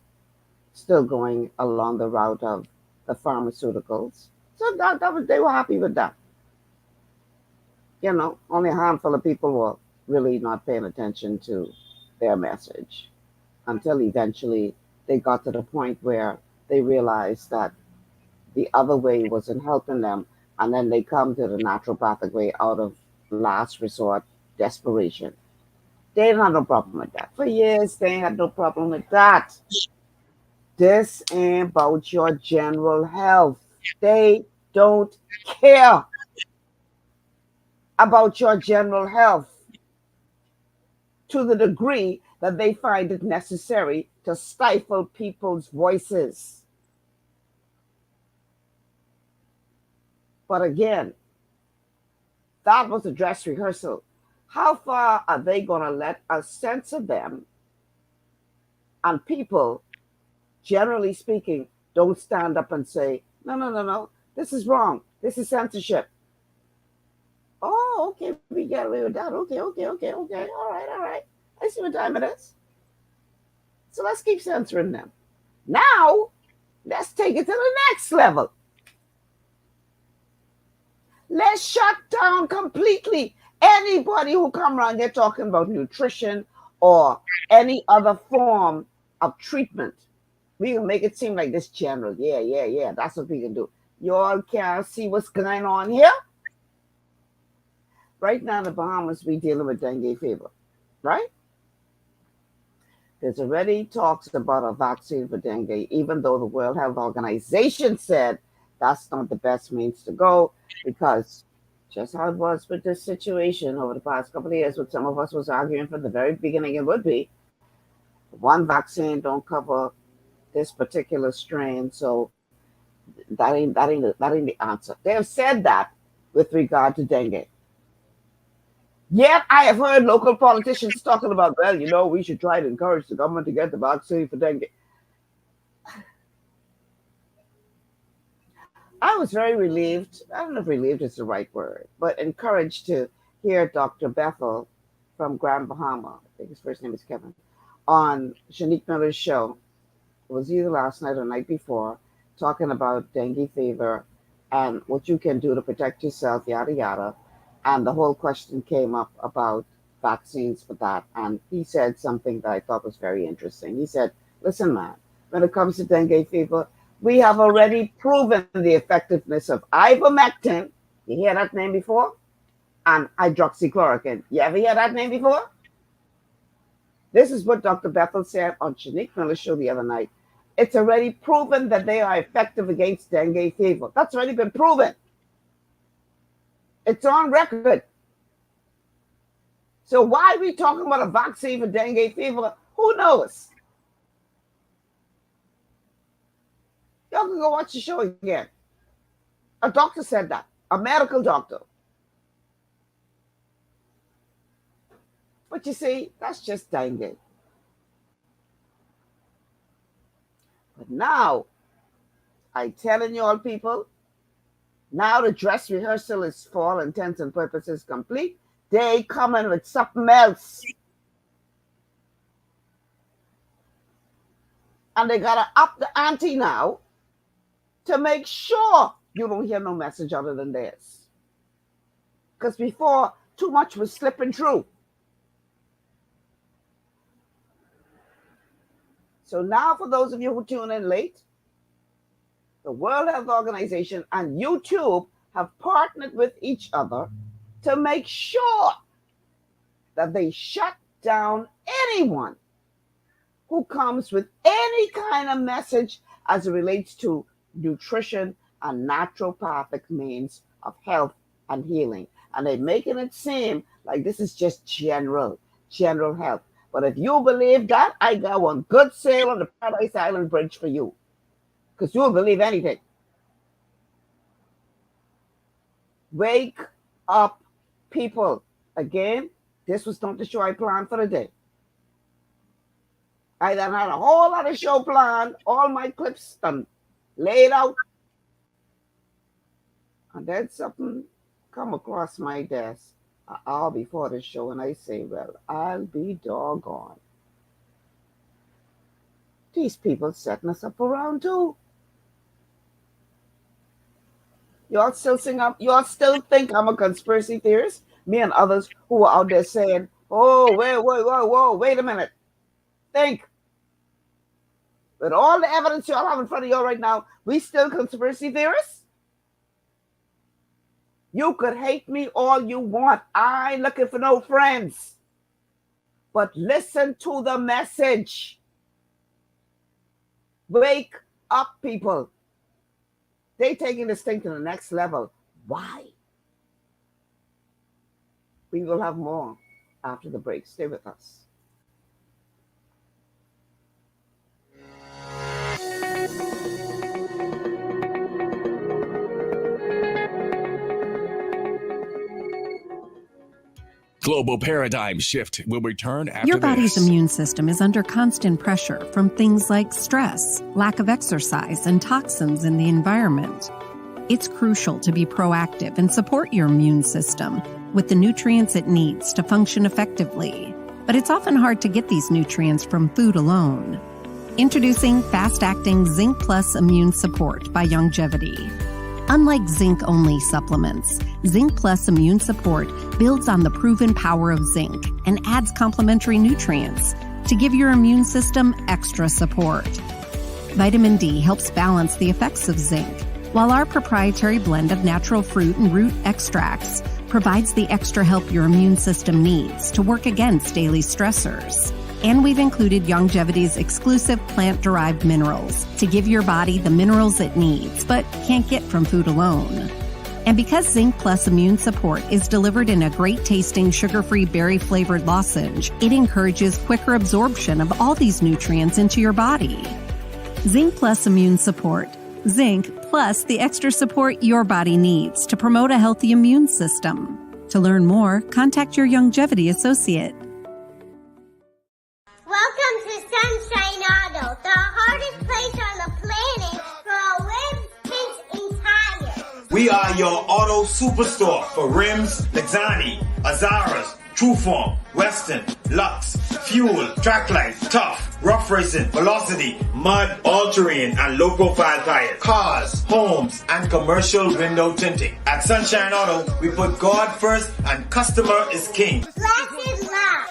still going along the route of the pharmaceuticals. So they were happy with that. Only a handful of people were really not paying attention to their message until eventually they got to the point where they realized that the other way wasn't helping them. And then they come to the naturopathic way out of last resort desperation. They didn't have no problem with that. For years, they had no problem with that. This ain't about your general health. They don't care about your general health to the degree that they find it necessary to stifle people's voices. But again, that was a dress rehearsal. How far are they going to let us censor them? And people, generally speaking, don't stand up and say, no, this is wrong. This is censorship. Oh, okay, we get away with that. Okay. All right. I see what time it is. So let's keep censoring them. Now, let's take it to the next level. Let's shut down completely anybody who come around here talking about nutrition or any other form of treatment. We can make it seem like this general. Yeah. That's what we can do. You all can see what's going on here? Right now in the Bahamas, we're dealing with dengue fever, right? There's already talks about a vaccine for dengue, even though the World Health Organization said that's not the best means to go, because just how it was with this situation over the past couple of years, what some of us was arguing from the very beginning it would be, one vaccine don't cover this particular strain, so that ain't the answer. They have said that with regard to dengue. Yet I have heard local politicians talking about, well, we should try to encourage the government to get the vaccine for dengue. I was very relieved. I don't know if relieved is the right word, but encouraged to hear Dr. Bethel from Grand Bahama, I think his first name is Kevin, on Shanique Miller's show. It was either last night or the night before, talking about dengue fever and what you can do to protect yourself, yada, yada. And the whole question came up about vaccines for that. And he said something that I thought was very interesting. He said, listen, man, when it comes to dengue fever, we have already proven the effectiveness of ivermectin. You hear that name before? And hydroxychloroquine. You ever hear that name before? This is what Dr. Bethel said on Shanique Miller's show the other night. It's already proven that they are effective against dengue fever. That's already been proven. It's on record. So why are we talking about a vaccine for dengue fever? Who knows? Y'all can go watch the show again. A doctor said that. A medical doctor. But you see, that's just dengue. But now, I'm telling you all people, now the dress rehearsal is for all intents and purposes complete. They coming with something else. And they got to up the ante now to make sure you don't hear no message other than theirs. Because before, too much was slipping through. So now for those of you who tune in late, the World Health Organization and YouTube have partnered with each other to make sure that they shut down anyone who comes with any kind of message as it relates to nutrition and naturopathic means of health and healing. And they're making it seem like this is just general health. But if you believe that, I got one good sale on the Paradise Island Bridge for you, because you'll believe anything. Wake up, people. Again, this was not the show I planned for the day. I done had a whole lot of show planned, all my clips done laid out. And then something come across my desk an hour before the show, and I say, well, I'll be doggone. These people setting us up for round two. Y'all still think I'm a conspiracy theorist? Me and others who are out there saying, oh, wait a minute. Think. With all the evidence y'all have in front of y'all right now, we still conspiracy theorists? You could hate me all you want. I ain't looking for no friends. But listen to the message. Wake up, people. They taking this thing to the next level. Why? We will have more after the break. Stay with us. Global Paradigm Shift will return after Your body's this. immune system is under constant pressure from things like stress, lack of exercise, and toxins in the environment. It's crucial to be proactive and support your immune system with the nutrients it needs to function effectively. But it's often hard to get these nutrients from food alone. Introducing fast-acting Zinc Plus Immune Support by Longevity. Unlike zinc-only supplements, Zinc Plus Immune Support builds on the proven power of zinc and adds complementary nutrients to give your immune system extra support. Vitamin D helps balance the effects of zinc, while our proprietary blend of natural fruit and root extracts provides the extra help your immune system needs to work against daily stressors. And we've included Longevity's exclusive plant-derived minerals to give your body the minerals it needs, but can't get from food alone. And because Zinc Plus Immune Support is delivered in a great-tasting, sugar-free, berry-flavored lozenge, it encourages quicker absorption of all these nutrients into your body. Zinc Plus Immune Support. Zinc plus the extra support your body needs to promote a healthy immune system. To learn more, contact your Longevity associate. Welcome to Sunshine Auto, the hardest place on the planet for rims, paints, and tires. We are your auto superstore for rims, Lexani, Azaras, Trueform, Western, Lux, Fuel, Tracklight, Tough, Rough Racing, Velocity, Mud, All-Terrain, and low-profile tires. Cars, homes, and commercial window tinting. At Sunshine Auto, we put God first and customer is king. Glasses love.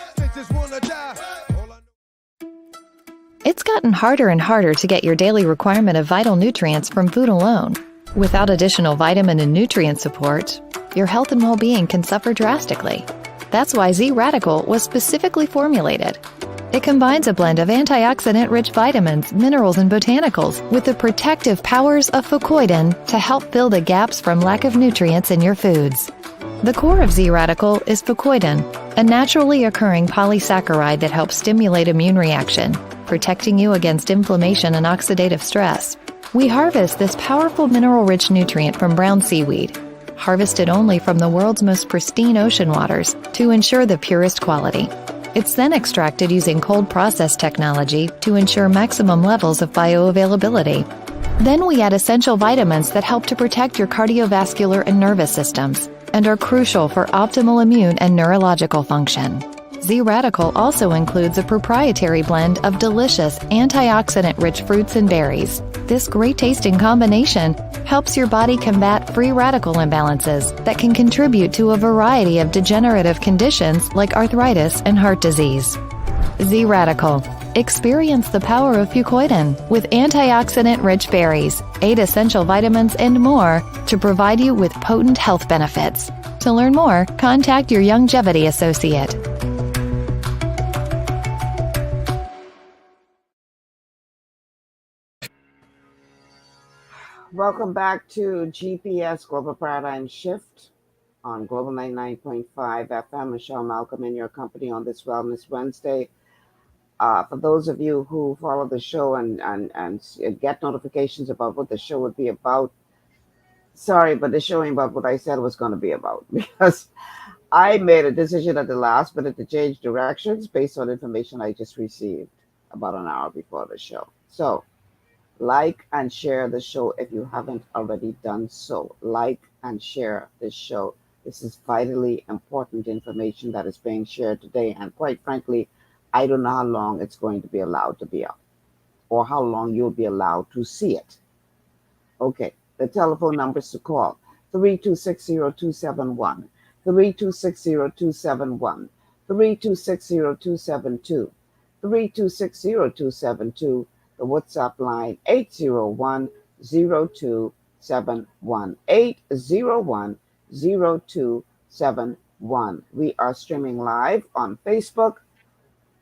It's gotten harder and harder to get your daily requirement of vital nutrients from food alone. Without additional vitamin and nutrient support, your health and well-being can suffer drastically. That's why Z-Radical was specifically formulated. It combines a blend of antioxidant-rich vitamins, minerals, and botanicals with the protective powers of fucoidan to help fill the gaps from lack of nutrients in your foods. The core of Z-Radical is fucoidan, a naturally occurring polysaccharide that helps stimulate immune reaction, protecting you against inflammation and oxidative stress. We harvest this powerful mineral-rich nutrient from brown seaweed, harvested only from the world's most pristine ocean waters to ensure the purest quality. It's then extracted using cold process technology to ensure maximum levels of bioavailability. Then we add essential vitamins that help to protect your cardiovascular and nervous systems and are crucial for optimal immune and neurological function. Z-Radical also includes a proprietary blend of delicious antioxidant-rich fruits and berries. This great-tasting combination helps your body combat free radical imbalances that can contribute to a variety of degenerative conditions like arthritis and heart disease. Z-Radical, Experience the power of fucoidan with antioxidant-rich berries, 8 essential vitamins, and more to provide you with potent health benefits. To learn more, contact your Longevity associate. Welcome back to GPS Global Paradigm Shift on Global 99.5 FM. Michelle Malcolm in your company on this Wellness Wednesday. For those of you who follow the show and get notifications about what the show would be about, sorry, but the show ain't about what I said it was going to be about, because I made a decision at the last minute to change directions based on information I just received about an hour before the show. So, like and share the show if you haven't already done so. Like and share this show. This is vitally important information that is being shared today. And quite frankly, I don't know how long it's going to be allowed to be up or how long you'll be allowed to see it. Okay, the telephone numbers to call: 3260271, 3260271, 3260272, 3260272, the WhatsApp line 801-0271, 801-0271. We are streaming live on Facebook,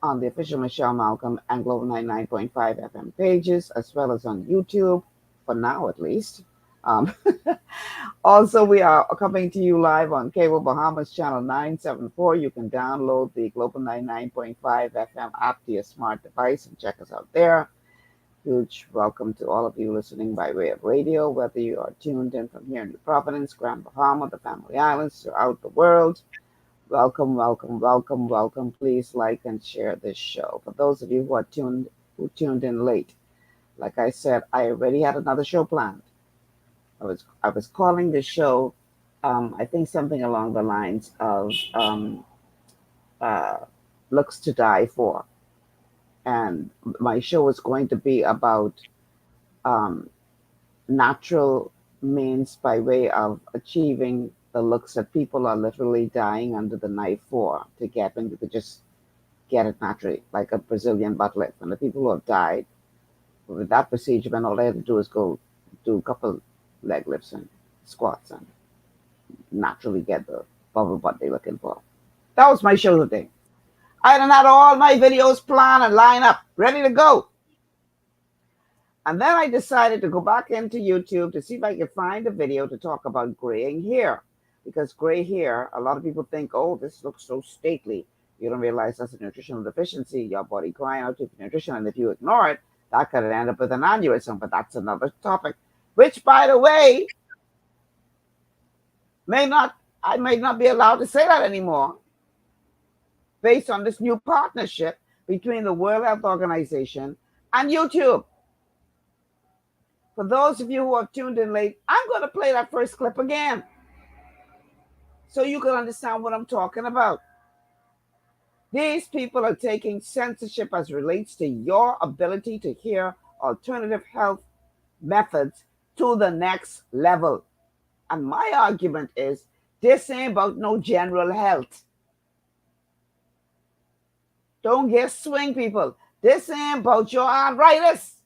on the official Michelle Malcolm and Global 99.5 FM pages, as well as on YouTube, for now at least. Also, we are coming to you live on Cable Bahamas Channel 974. You can download the Global 99.5 FM app to your smart device and check us out there. Huge welcome to all of you listening by way of radio, whether you are tuned in from here in New Providence, Grand Bahama, the Family Islands, throughout the world. Welcome, welcome, welcome, welcome. Please like and share this show. For those of you who tuned in late, like I said, I already had another show planned. I was calling this show, I think something along the lines of "Looks to Die For," and my show was going to be about natural means by way of achieving the looks that people are literally dying under the knife for to get, when you could just get it naturally, like a Brazilian butt lift. And the people who have died with that procedure, when all they had to do is go do a couple leg lifts and squats and naturally get the bubble butt they're looking for. That was my show today. I had all my videos planned and lined up, ready to go. And then I decided to go back into YouTube to see if I could find a video to talk about graying hair. Because gray hair, a lot of people think, oh, this looks so stately. You don't realize that's a nutritional deficiency, your body crying out to nutrition. And if you ignore it, that could end up with an aneurysm. But that's another topic, which, by the way, I may not be allowed to say that anymore, based on this new partnership between the World Health Organization and YouTube. For those of you who have tuned in late, I'm going to play that first clip again so you can understand what I'm talking about. These people are taking censorship as relates to your ability to hear alternative health methods to the next level. And my argument is, this ain't about no general health. Don't get swing, people. This ain't about your arthritis.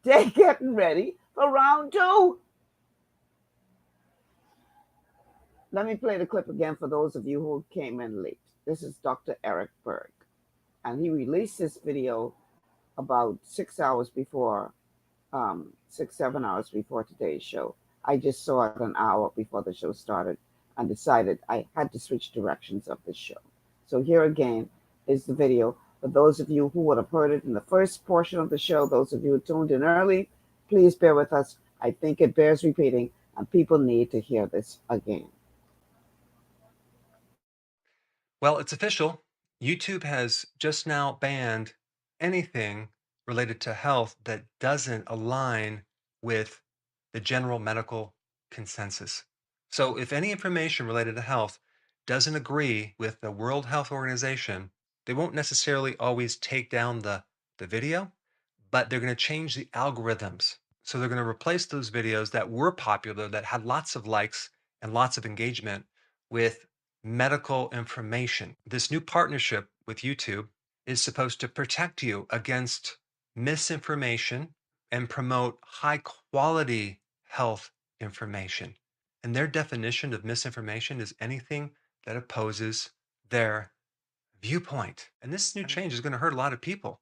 They're getting ready for round 2. Let me play the clip again for those of you who came in late. This is Dr. Eric Berg, and he released this video about 6 hours before, 7 hours before today's show. I just saw it an hour before the show started and decided I had to switch directions of the show. So here again is the video. For those of you who would have heard it in the first portion of the show, those of you who tuned in early, please bear with us. I think it bears repeating, and people need to hear this again. Well, it's official. YouTube has just now banned anything related to health that doesn't align with the general medical consensus. So if any information related to health doesn't agree with the World Health Organization, they won't necessarily always take down the video, but they're going to change the algorithms. So they're going to replace those videos that were popular, that had lots of likes and lots of engagement, with medical information. This new partnership with YouTube is supposed to protect you against misinformation and promote high quality health information. And their definition of misinformation is anything that opposes their viewpoint. And this new change is going to hurt a lot of people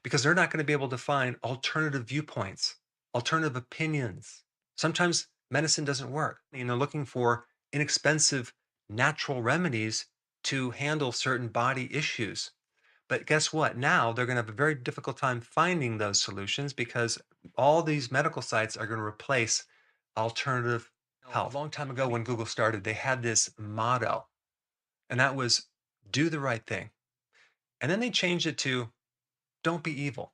because they're not going to be able to find alternative viewpoints, alternative opinions. Sometimes medicine doesn't work. They're looking for inexpensive natural remedies to handle certain body issues. But guess what? Now they're going to have a very difficult time finding those solutions because all these medical sites are going to replace alternative health. A long time ago, when Google started, they had this motto, and that was do the right thing. And then they changed it to don't be evil.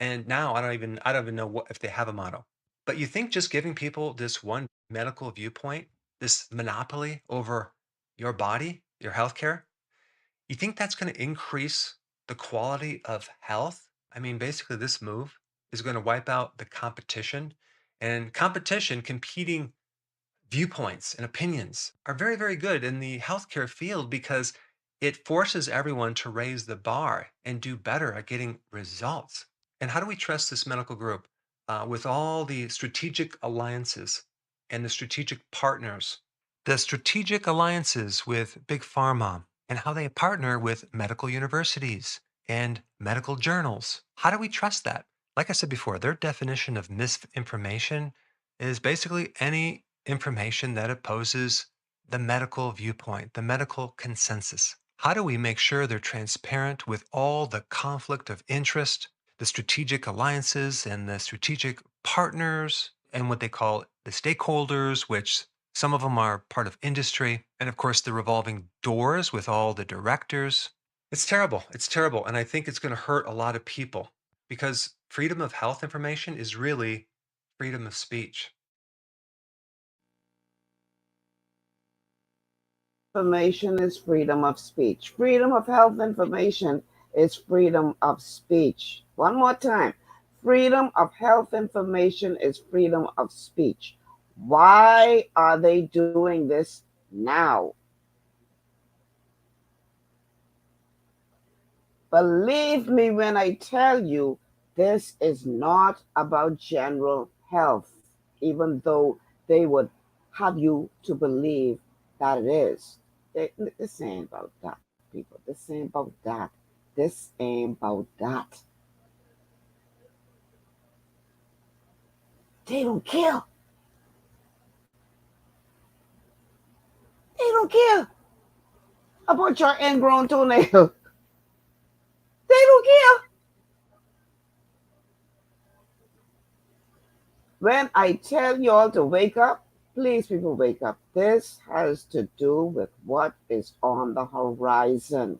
And now I don't even know if they have a motto. But you think just giving people this one medical viewpoint, this monopoly over your body, your healthcare, you think that's going to increase the quality of health? I mean, basically, this move is going to wipe out the competition. And competition, competing viewpoints and opinions are very, very good in the healthcare field because it forces everyone to raise the bar and do better at getting results. And how do we trust this medical group with all the strategic alliances and the strategic partners, the strategic alliances with Big Pharma and how they partner with medical universities and medical journals? How do we trust that? Like I said before, their definition of misinformation is basically any information that opposes the medical viewpoint, the medical consensus. How do we make sure they're transparent with all the conflict of interest, the strategic alliances and the strategic partners, and what they call the stakeholders, which some of them are part of industry, and of course the revolving doors with all the directors? It's terrible. It's terrible. And I think it's going to hurt a lot of people because freedom of health information is really freedom of speech. Information is freedom of speech. Freedom of health information is freedom of speech. One more time. Freedom of health information is freedom of speech. Why are they doing this now? Believe me when I tell you, this is not about general health, even though they would have you to believe that it is. This ain't about that, people. This ain't about that. This ain't about that. They don't care. They don't care about your ingrown toenail. They don't care. When I tell y'all to wake up, please, people, wake up. This has to do with what is on the horizon.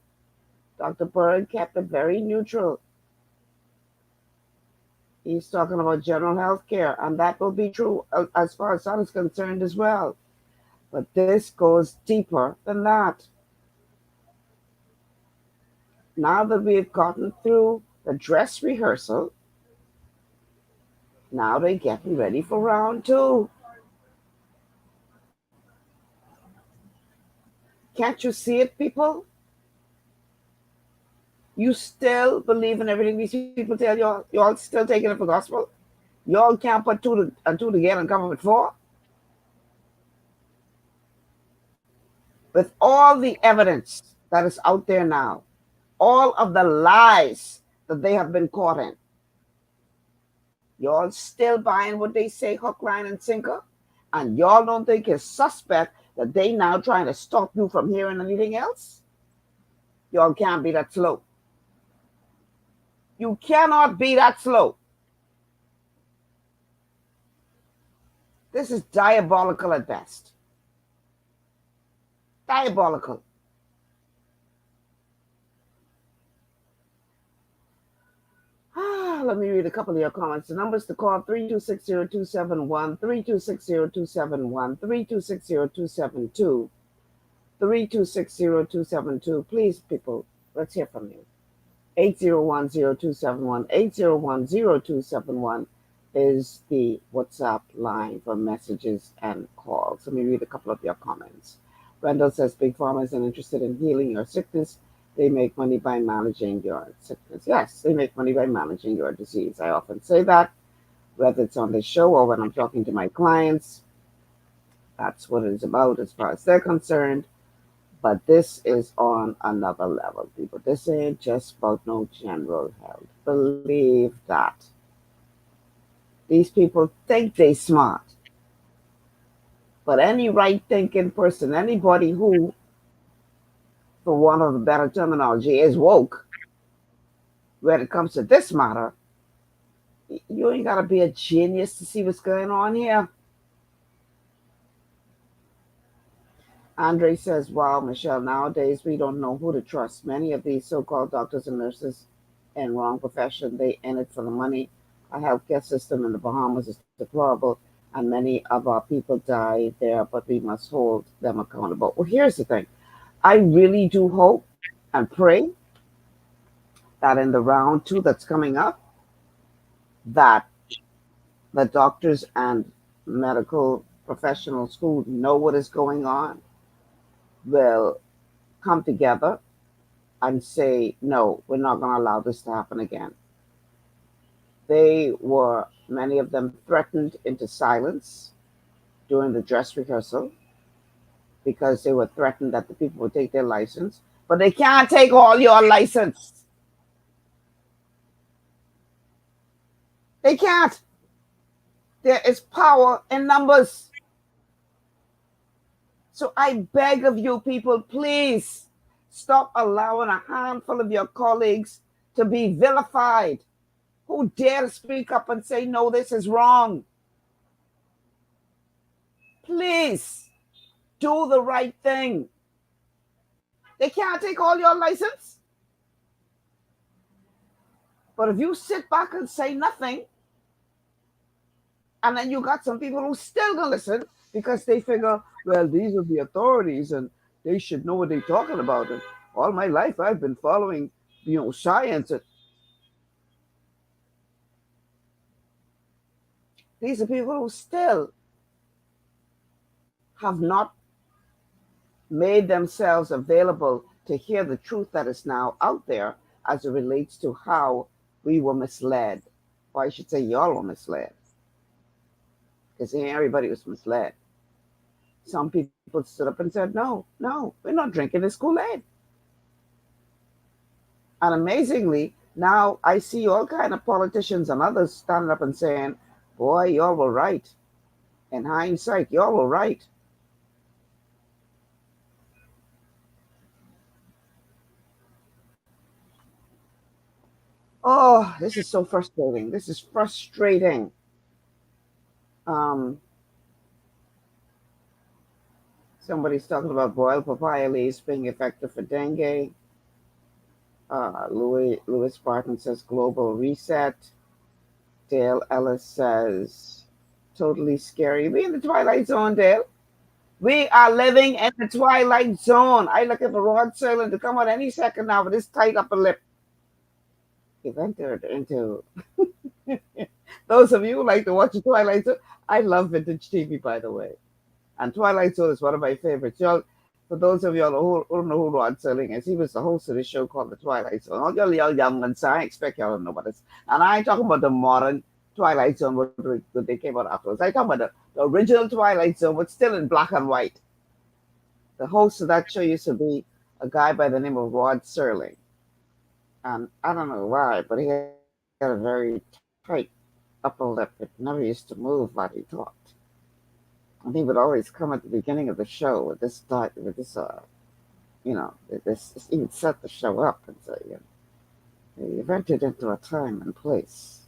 Dr. Bird kept it very neutral. He's talking about general health care, and that will be true as far as that is concerned as well. But this goes deeper than that. Now that we've gotten through the dress rehearsal, now they're getting ready for round two. Can't you see it, people? You still believe in everything these people tell y'all? Y'all still taking it for gospel? Y'all can't put two together and come up with four? With all the evidence that is out there now, all of the lies that they have been caught in, y'all still buying what they say, hook, line, and sinker? And y'all don't think it's suspect that they now trying to stop you from hearing anything else? Y'all can't be that slow. You cannot be that slow. This is diabolical at best. Diabolical. Let me read a couple of your comments. The numbers to call 3260271, 3260271, 3260272, 3260272. Please, people, let's hear from you. 8010271, 8010271 is the WhatsApp line for messages and calls. Let me read a couple of your comments. Randall says, Big Pharma isn't interested in healing your sickness. They make money by managing your sickness. Yes, they make money by managing your disease. I often say that, whether it's on the show or when I'm talking to my clients. That's what it is about as far as they're concerned. But this is on another level, people. This ain't just about no general health. Believe that. These people think they smart. But any right thinking person, anybody who, for want of a better terminology, is woke when it comes to this matter, you ain't got to be a genius to see what's going on here. Andre says, wow, Michelle, nowadays we don't know who to trust. Many of these so called doctors and nurses in wrong profession, they in it for the money. Our healthcare system in the Bahamas is deplorable, and many of our people die there, but we must hold them accountable. Well, here's the thing. I really do hope and pray that in the round two that's coming up, that the doctors and medical professionals who know what is going on will come together and say, no, we're not going to allow this to happen again. They were, many of them, threatened into silence during the dress rehearsal because they were threatened that the people would take their license. But they can't take all your license. They can't. There is power in numbers. So I beg of you people, please stop allowing a handful of your colleagues to be vilified. Who dare to speak up and say, no, this is wrong? Please do the right thing. They can't take all your license. But if you sit back and say nothing, and then you got some people who still gonna listen because they figure, well, these are the authorities and they should know what they're talking about. And all my life I've been following, science. These are people who still have not made themselves available to hear the truth that is now out there as it relates to how we were misled. Or I should say, y'all were misled. Because everybody was misled. Some people stood up and said, no, we're not drinking this Kool-Aid. And amazingly, now I see all kind of politicians and others standing up and saying, boy, y'all were right. In hindsight, y'all were right. Oh, this is so frustrating. This is frustrating. Somebody's talking about boiled papaya leaves being effective for dengue. Louis Barton says global reset. Dale Ellis says totally scary. We in the twilight zone, Dale. We are living in the twilight zone. I looking for Rod Serling to come out any second now with his tight upper lip. You've entered into those of you who like to watch the Twilight Zone. I love vintage TV, by the way. And Twilight Zone is one of my favorites. Y'all, for those of y'all who don't know who Rod Serling is, he was the host of this show called The Twilight Zone. All y'all young ones, I expect y'all to know about this. And I ain't talking about the modern Twilight Zone, what they came out afterwards. I talking about the original Twilight Zone, but still in black and white. The host of that show used to be a guy by the name of Rod Serling. And I don't know why, but he had a very tight upper lip. It never used to move while he talked. And he would always come at the beginning of the show with this, he would set the show up and say, you've entered into a time and place.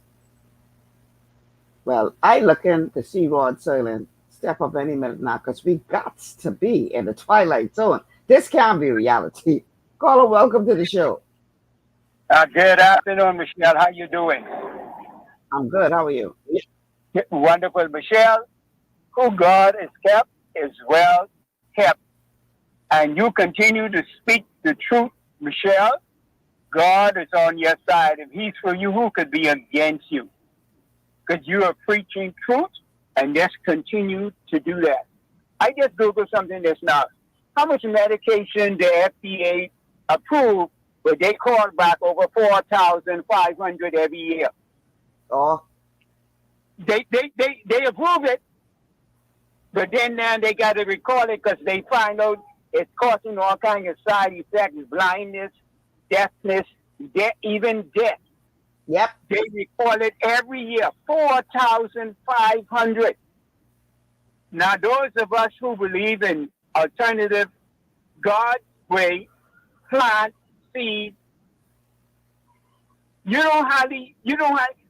Well, I looking to see Rod Serling step up any minute now because we got to be in the Twilight Zone. This can't be reality. Caller, welcome to the show. Good afternoon, Michelle. How you doing? I'm good. How are you? Wonderful, Michelle. Who God has kept is well kept. And you continue to speak the truth, Michelle. God is on your side. If he's for you, who could be against you? Because you are preaching truth, and just continue to do that. I just Googled something that's now. How much medication the FDA approved but they call back over 4,500 every year. Oh, They approve it, but then they got to recall it because they find out it's causing all kinds of side effects, blindness, deafness, even death. Yep. They recall it every year, 4,500. Now, those of us who believe in alternative, God's way, plant, seed, you don't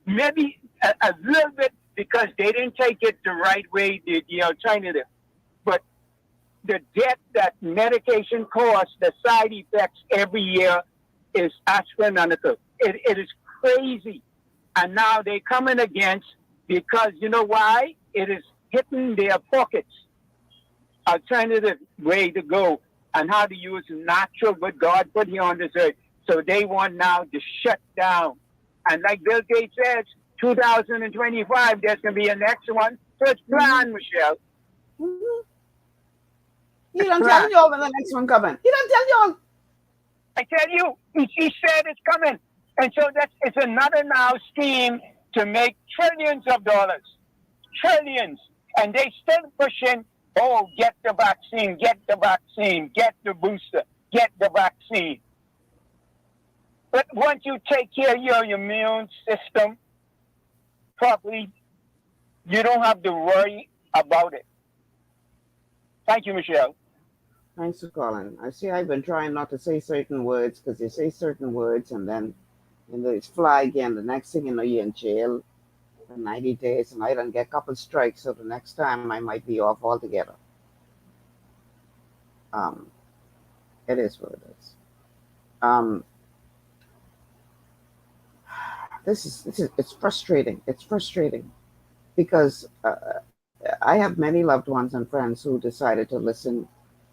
maybe a little bit because they didn't take it the right way, the alternative. But the debt that medication costs, the side effects every year is astronomical. It is crazy. And now they're coming against because you know why? It is hitting their pockets. Alternative way to go and how to use natural what God put here on this earth. So they want now to shut down. And like Bill Gates says, 2025, there's going to be a next one. So it's planned, Michelle. He don't tell y'all when the next one coming. He don't tell y'all. I tell you, he said it's coming. And so it's another now scheme to make trillions of dollars. Trillions. And they still pushing, oh, get the vaccine, get the vaccine, get the booster, get the vaccine. But once you take care of your immune system properly, you don't have to worry about it. Thank you, Michelle. Thanks for calling. I see I've been trying not to say certain words because you say certain words and then it's fly again. The next thing you know, you're in jail for 90 days and I don't get a couple strikes. So the next time I might be off altogether. It is what it is. It's frustrating. It's frustrating because I have many loved ones and friends who decided to listen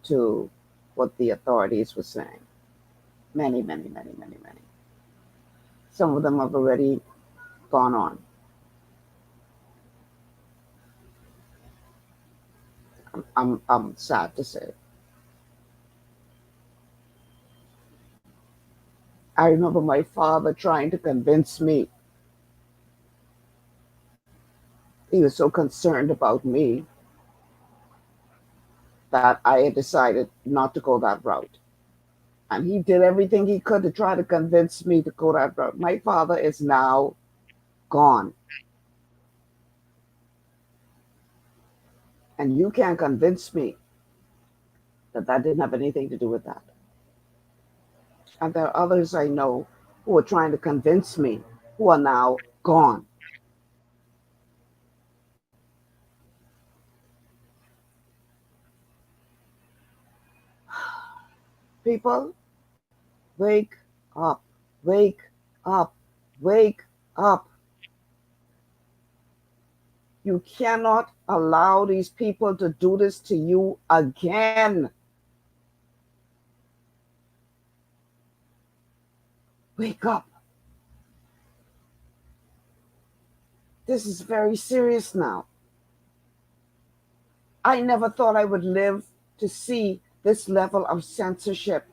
to what the authorities were saying. Many. Some of them have already gone on. I'm sad to say. I remember my father trying to convince me. He was so concerned about me that I had decided not to go that route. And he did everything he could to try to convince me to go that route. My father is now gone. And you can't convince me that didn't have anything to do with that. And there are others I know who are trying to convince me who are now gone. People, wake up, wake up, wake up. You cannot allow these people to do this to you again. Wake up. This is very serious now. I never thought I would live to see this level of censorship.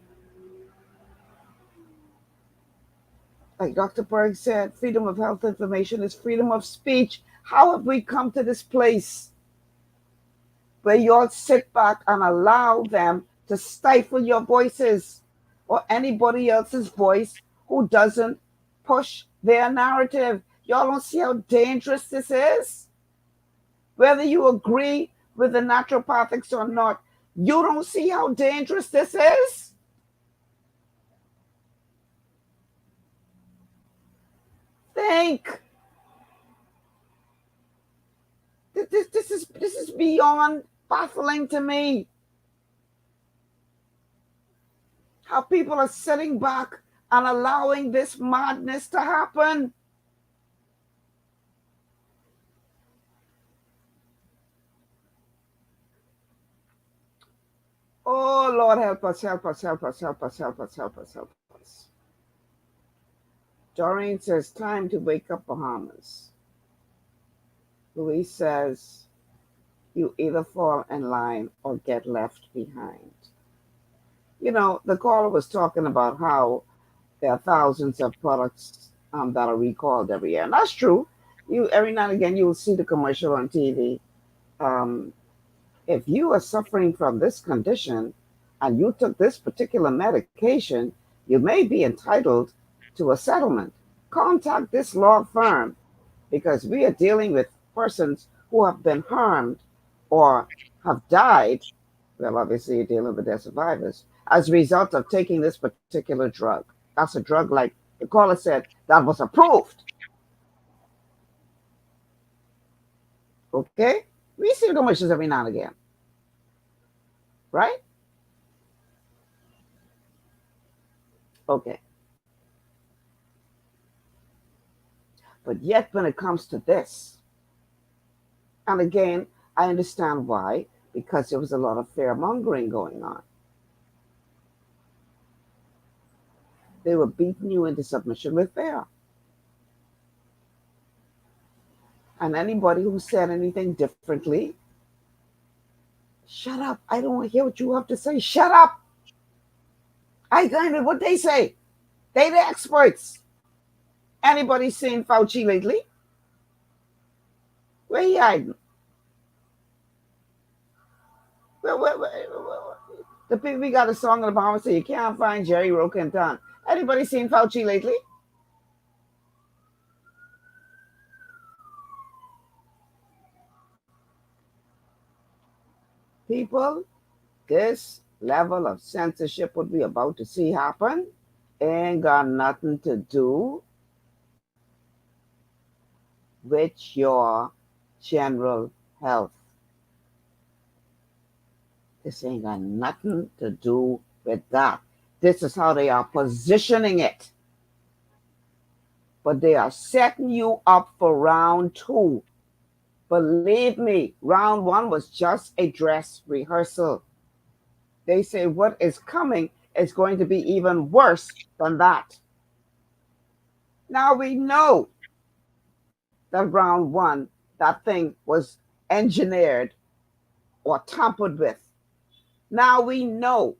Like Dr. Berg said, freedom of health information is freedom of speech. How have we come to this place where you all sit back and allow them to stifle your voices or anybody else's voice who doesn't push their narrative? Y'all don't see how dangerous this is? Whether you agree with the naturopathics or not, you don't see how dangerous this is? Think. This is beyond baffling to me. How people are sitting back and allowing this madness to happen. Oh, Lord, help us, help us, help us, help us, help us, help us, help us. Doreen says, time to wake up, Bahamas. Louise says, you either fall in line or get left behind. You know, the caller was talking about how There are thousands of products that are recalled every year, and that's true. You every now and again you will see the commercial on TV. Um, if you are suffering from this condition and you took this particular medication, you may be entitled to a settlement. Contact this law firm because we are dealing with persons who have been harmed or have died. Well, obviously, you're dealing with their survivors as a result of taking this particular drug. That's a drug, like the caller said, that was approved. Okay? We see the commercials every now and again, right? Okay. But yet, when it comes to this, and again, I understand why, because there was a lot of fear mongering going on. They were beating you into submission with fear. And anybody who said anything differently, shut up. I don't want to hear what you have to say. Shut up. I kind of what they say. They the experts. Anybody seen Fauci lately? Where he hiding? The people we got a song in the Bahamas say you can't find Jerry Rocanton. Anybody seen Fauci lately? People, this level of censorship, what we about to see happen, ain't got nothing to do with your general health. This ain't got nothing to do with that. This is how they are positioning it. But they are setting you up for round two. Believe me, round one was just a dress rehearsal. They say what is coming is going to be even worse than that. Now we know that round one, that thing was engineered or tampered with. Now we know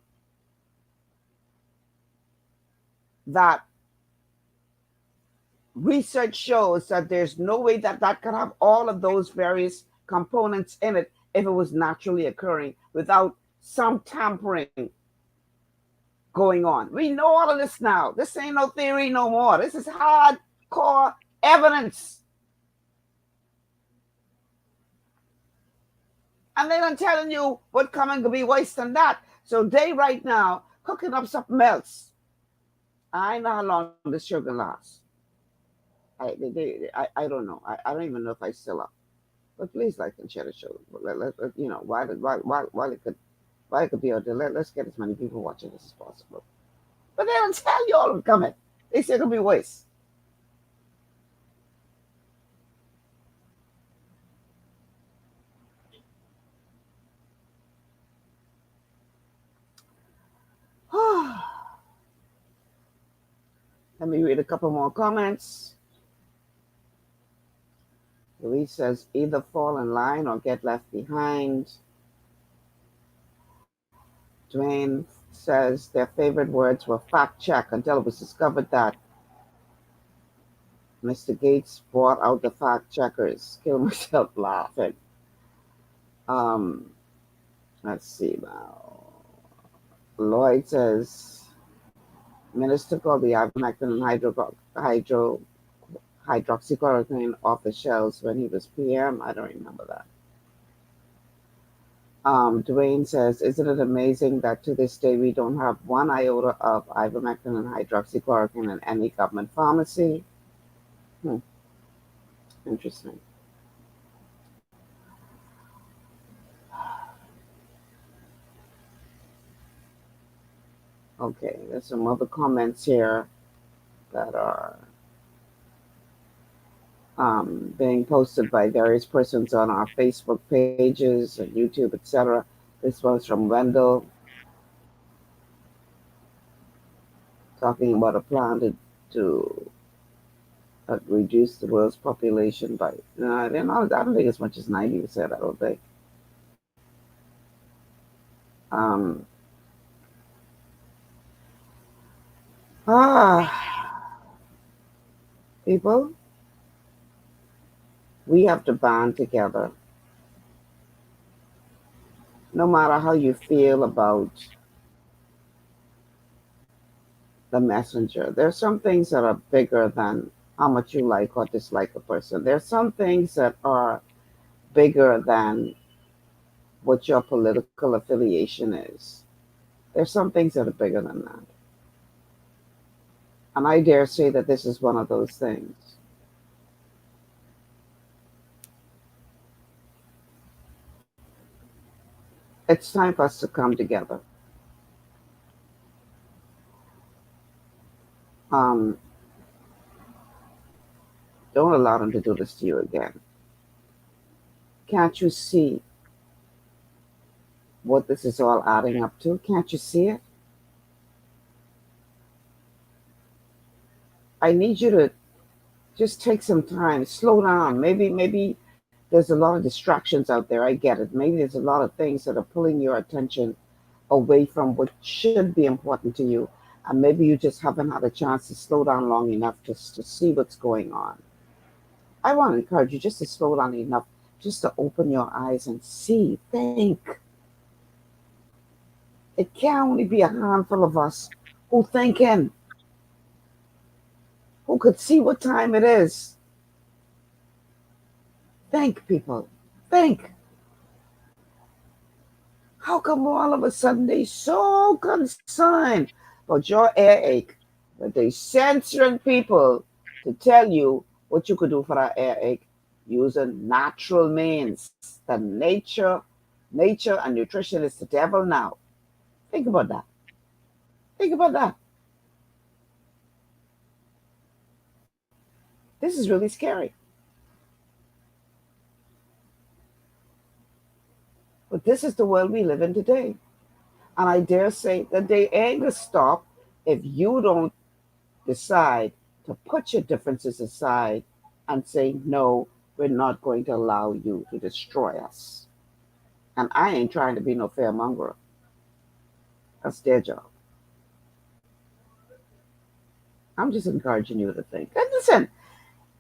that research shows that there's no way that that could have all of those various components in it if it was naturally occurring without some tampering going on. We know all of this now. This ain't no theory no more. This is hardcore evidence. And they're not telling you what coming could be worse than that. So they right now cooking up something else. I know how long this show can last. I don't know. I don't even know if I still up. But please like and share the show. You know, while it could be out there, let's get as many people watching this as possible. But they don't tell you all of it coming. They say it'll be worse. Let me read a couple more comments. Louise says, either fall in line or get left behind. Dwayne says their favorite words were fact check until it was discovered that Mr. Gates brought out the fact checkers. Kill myself laughing. Let's see now. Lloyd says, Minister called the ivermectin and hydroxychloroquine off the shelves when he was PM. I don't remember that. Dwayne says, isn't it amazing that to this day we don't have one iota of ivermectin and hydroxychloroquine in any government pharmacy? Interesting. Okay, there's some other comments here that are being posted by various persons on our Facebook pages and YouTube, etc. This one's from Wendell, talking about a plan to reduce the world's population by, they're not, I don't think as much as 90%, I don't think. People, we have to band together. No matter how you feel about the messenger, there's some things that are bigger than how much you like or dislike a person. There's some things that are bigger than what your political affiliation is. There's some things that are bigger than that. And I dare say that this is one of those things. It's time for us to come together. Don't allow them to do this to you again. Can't you see what this is all adding up to? Can't you see it? I need you to just take some time, slow down. Maybe there's a lot of distractions out there. I get it. Maybe there's a lot of things that are pulling your attention away from what should be important to you. And maybe you just haven't had a chance to slow down long enough to see what's going on. I want to encourage you just to slow down enough, just to open your eyes and see, think. It can only be a handful of us who thinking, who could see what time it is. Think, people, think. How come all of a sudden they so concerned about your earache that they censoring people to tell you what you could do for that earache using natural means? The nature and nutrition is the devil now. Think about that. Think about that. This is really scary. But this is the world we live in today. And I dare say that they ain't gonna stop if you don't decide to put your differences aside and say, no, we're not going to allow you to destroy us. And I ain't trying to be no fearmonger. That's their job. I'm just encouraging you to think. And listen,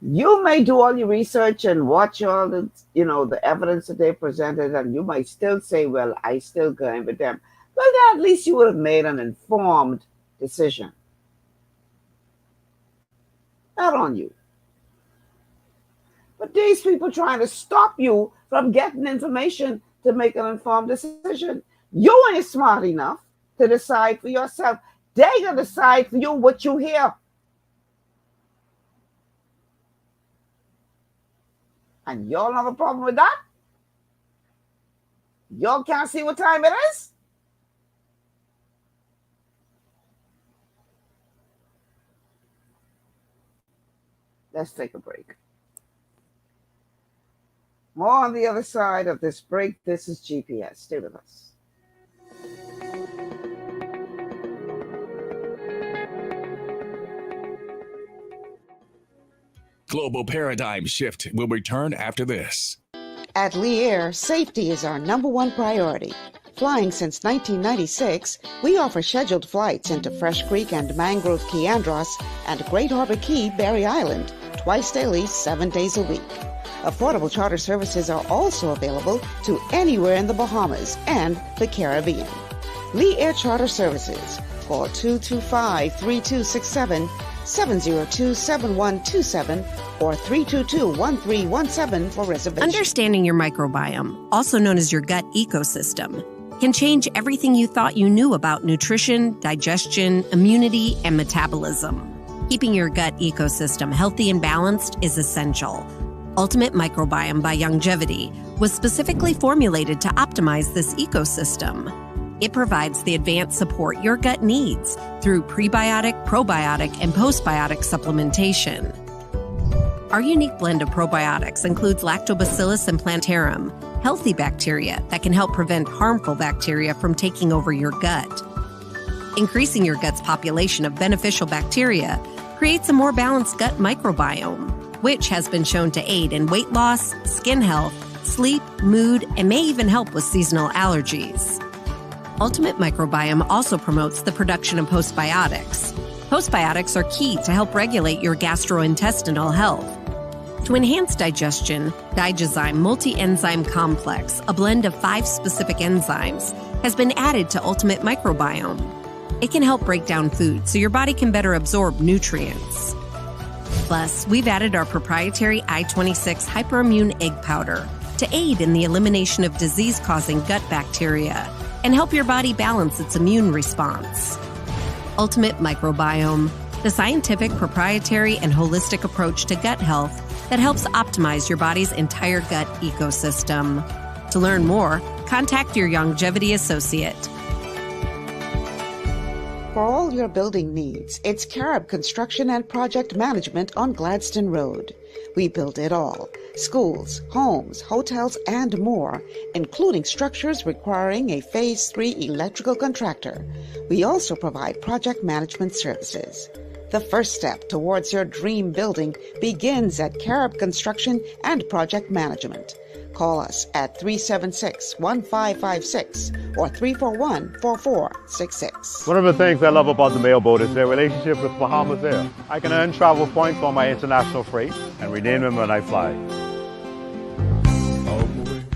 you may do all your research and watch all the, the evidence that they presented, and you might still say, well, I still going with them. Well, then at least you would have made an informed decision. Not on you. But these people trying to stop you from getting information to make an informed decision. You ain't smart enough to decide for yourself. They gonna decide for you what you hear. And y'all have a problem with that? Y'all can't see what time it is? Let's take a break. More on the other side of this break. This is GPS. Stay with us. Global Paradigm Shift will return after this. At Lee Air, safety is our #1 priority. Flying since 1996, we offer scheduled flights into Fresh Creek and Mangrove Key Andros and Great Harbor Key, Berry Island, twice daily, 7 days a week. Affordable charter services are also available to anywhere in the Bahamas and the Caribbean. Lee Air Charter Services. Call 225-3267, 702-7127, or 322-1317 for reservations. Understanding your microbiome, also known as your gut ecosystem, can change everything you thought you knew about nutrition, digestion, immunity, and metabolism. Keeping your gut ecosystem healthy and balanced is essential. Ultimate Microbiome by Longevity was specifically formulated to optimize this ecosystem. It provides the advanced support your gut needs through prebiotic, probiotic, and postbiotic supplementation. Our unique blend of probiotics includes Lactobacillus and Plantarum, healthy bacteria that can help prevent harmful bacteria from taking over your gut. Increasing your gut's population of beneficial bacteria creates a more balanced gut microbiome, which has been shown to aid in weight loss, skin health, sleep, mood, and may even help with seasonal allergies. Ultimate Microbiome also promotes the production of postbiotics. Postbiotics are key to help regulate your gastrointestinal health. To enhance digestion, Digizyme Multi-Enzyme Complex, a blend of 5 specific enzymes, has been added to Ultimate Microbiome. It can help break down food so your body can better absorb nutrients. Plus, we've added our proprietary I-26 hyperimmune egg powder to aid in the elimination of disease-causing gut bacteria and help your body balance its immune response. Ultimate Microbiome, the scientific, proprietary, and holistic approach to gut health that helps optimize your body's entire gut ecosystem. To learn more, contact your longevity associate. For all your building needs, it's Carib Construction and Project Management on Gladstone Road. We build it all: schools, homes, hotels, and more, including structures requiring a Phase 3 electrical contractor. We also provide project management services. The first step towards your dream building begins at Carib Construction and Project Management. Call us at 376-1556 or 341-4466. One of the things I love about the mailboat is their relationship with Bahamas Air. I can earn travel points on my international freight and redeem them when I fly.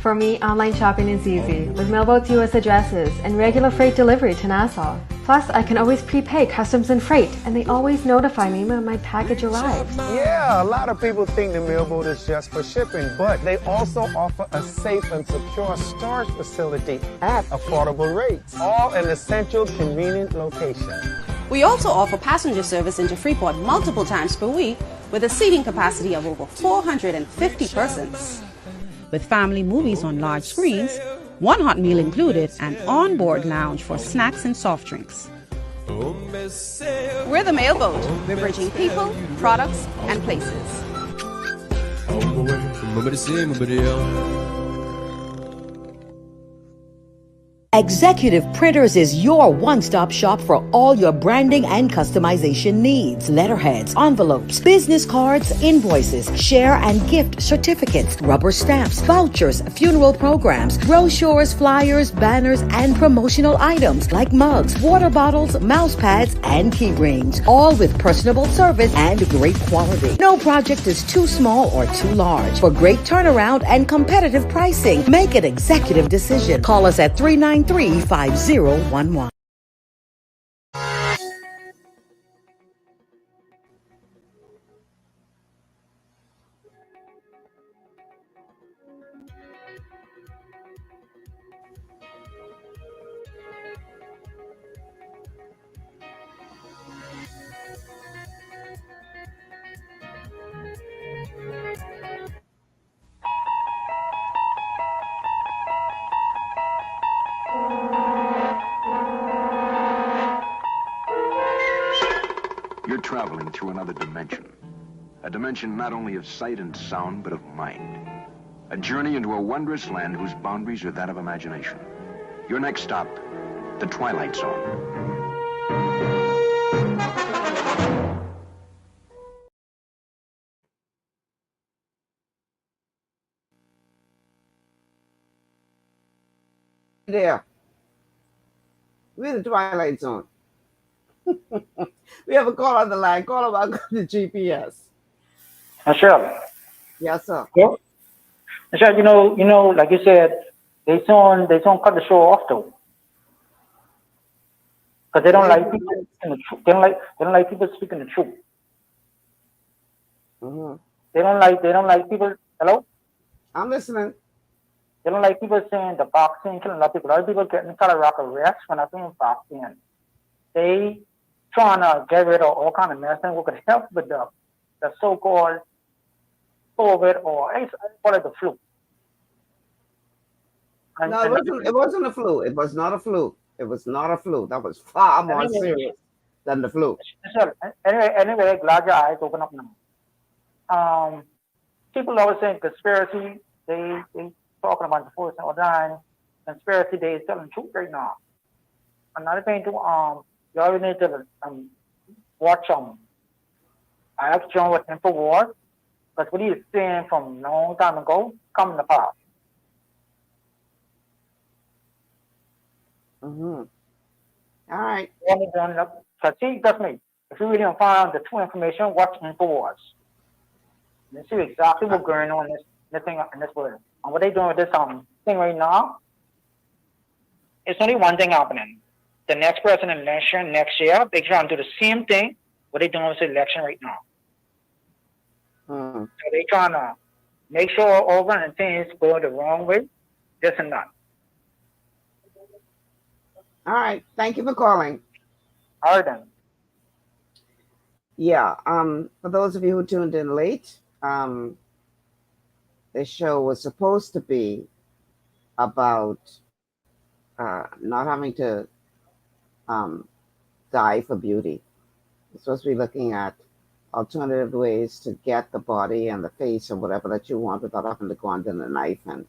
For me, online shopping is easy with mailboat to U.S. addresses and regular freight delivery to Nassau. Plus, I can always prepay customs and freight, and they always notify me when my package arrives. Yeah, a lot of people think the mailboat is just for shipping, but they also offer a safe and secure storage facility at affordable rates, all in a central, convenient location. We also offer passenger service into Freeport multiple times per week with a seating capacity of over 450 persons. With family movies on large screens, one hot meal included, and on-board lounge for snacks and soft drinks. We're the mailboat. We're bridging people, products, and places. Executive Printers is your one-stop shop for all your branding and customization needs. Letterheads, envelopes, business cards, invoices, share and gift certificates, rubber stamps, vouchers, funeral programs, brochures, flyers, banners, and promotional items like mugs, water bottles, mouse pads, and key rings, all with personable service and great quality. No project is too small or too large. For great turnaround and competitive pricing, make an executive decision. Call us at 393-5011. You're traveling through another dimension. A dimension not only of sight and sound, but of mind. A journey into a wondrous land whose boundaries are that of imagination. Your next stop, the Twilight Zone. There. We're in the Twilight Zone. We have a call on the line. Call about the GPS. Michelle. Yes, sir. Yeah. Michelle, like you said, they don't cut the show off though, because they don't like people speaking the truth. They don't like people speaking the truth. Mm-hmm. They don't like people. Hello. I'm listening. They don't like people saying the vaccine killing a lot of people. A lot of people getting cardiac arrest when I think vaccine. They trying to get rid of all kind of medicine what could help with the so-called COVID, or I call it the flu. No, it wasn't a flu. It was not a flu. It was not a flu. That was far more serious than the flu. Anyway, glad your eyes open up now. People always saying conspiracy. They talking about the force all the time. Conspiracy, they is telling the truth right now. Another thing too, you always need to watch I asked John with InfoWars, because what he is saying from a long time ago come to pass. Mm-hmm. All right. Because see, trust me, If you really want to find out the true information, watch InfoWars. And see exactly what's going on in this thing in this world. And what they doing with this thing right now, it's only one thing happening. The next president election next year, they trying to do the same thing what they doing with the election right now. So they trying to make sure all kinds of things go the wrong way, this and that. All right. Thank you for calling. All right then. Yeah. For those of you who tuned in late, this show was supposed to be about not having to die for beauty. It's supposed to be looking at alternative ways to get the body and the face or whatever that you want without having to go under the knife and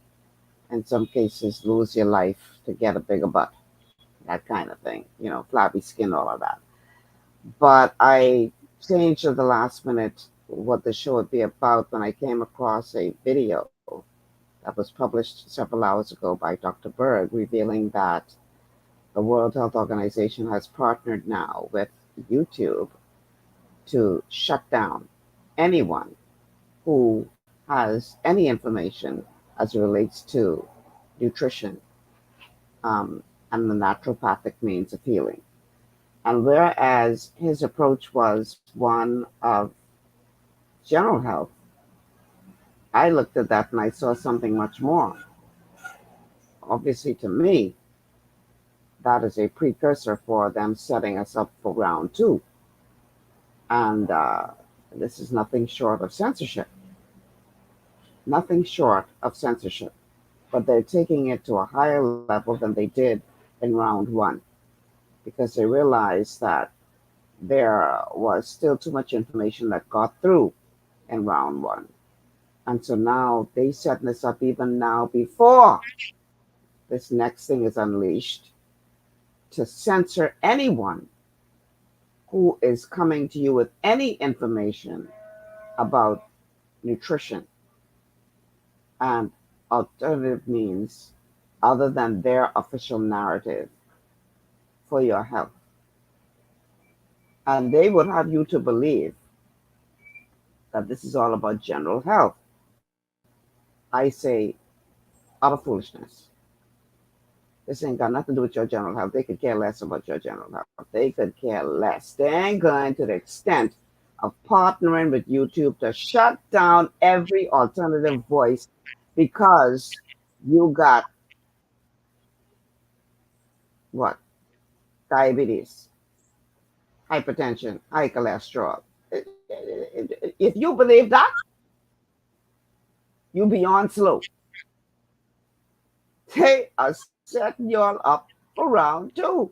in some cases lose your life to get a bigger butt, that kind of thing, flabby skin, all of that. But I changed at the last minute what the show would be about when I came across a video that was published several hours ago by Dr. Berg, revealing that the World Health Organization has partnered now with YouTube to shut down anyone who has any information as it relates to nutrition and the naturopathic means of healing. And whereas his approach was one of general health, I looked at that and I saw something much more. Obviously, to me, that is a precursor for them setting us up for round two. And this is nothing short of censorship. Nothing short of censorship. But they're taking it to a higher level than they did in round one, because they realized that there was still too much information that got through in round one. And so now they set this up even now before this next thing is unleashed to censor anyone who is coming to you with any information about nutrition and alternative means other than their official narrative for your health. And they would have you to believe that this is all about general health. I say, utter foolishness. This ain't got nothing to do with your general health. They could care less about your general health. They could care less. They ain't going to the extent of partnering with YouTube to shut down every alternative voice because you got what? Diabetes, hypertension, high cholesterol. If you believe that, you beyond slow. They are setting you all up for round two,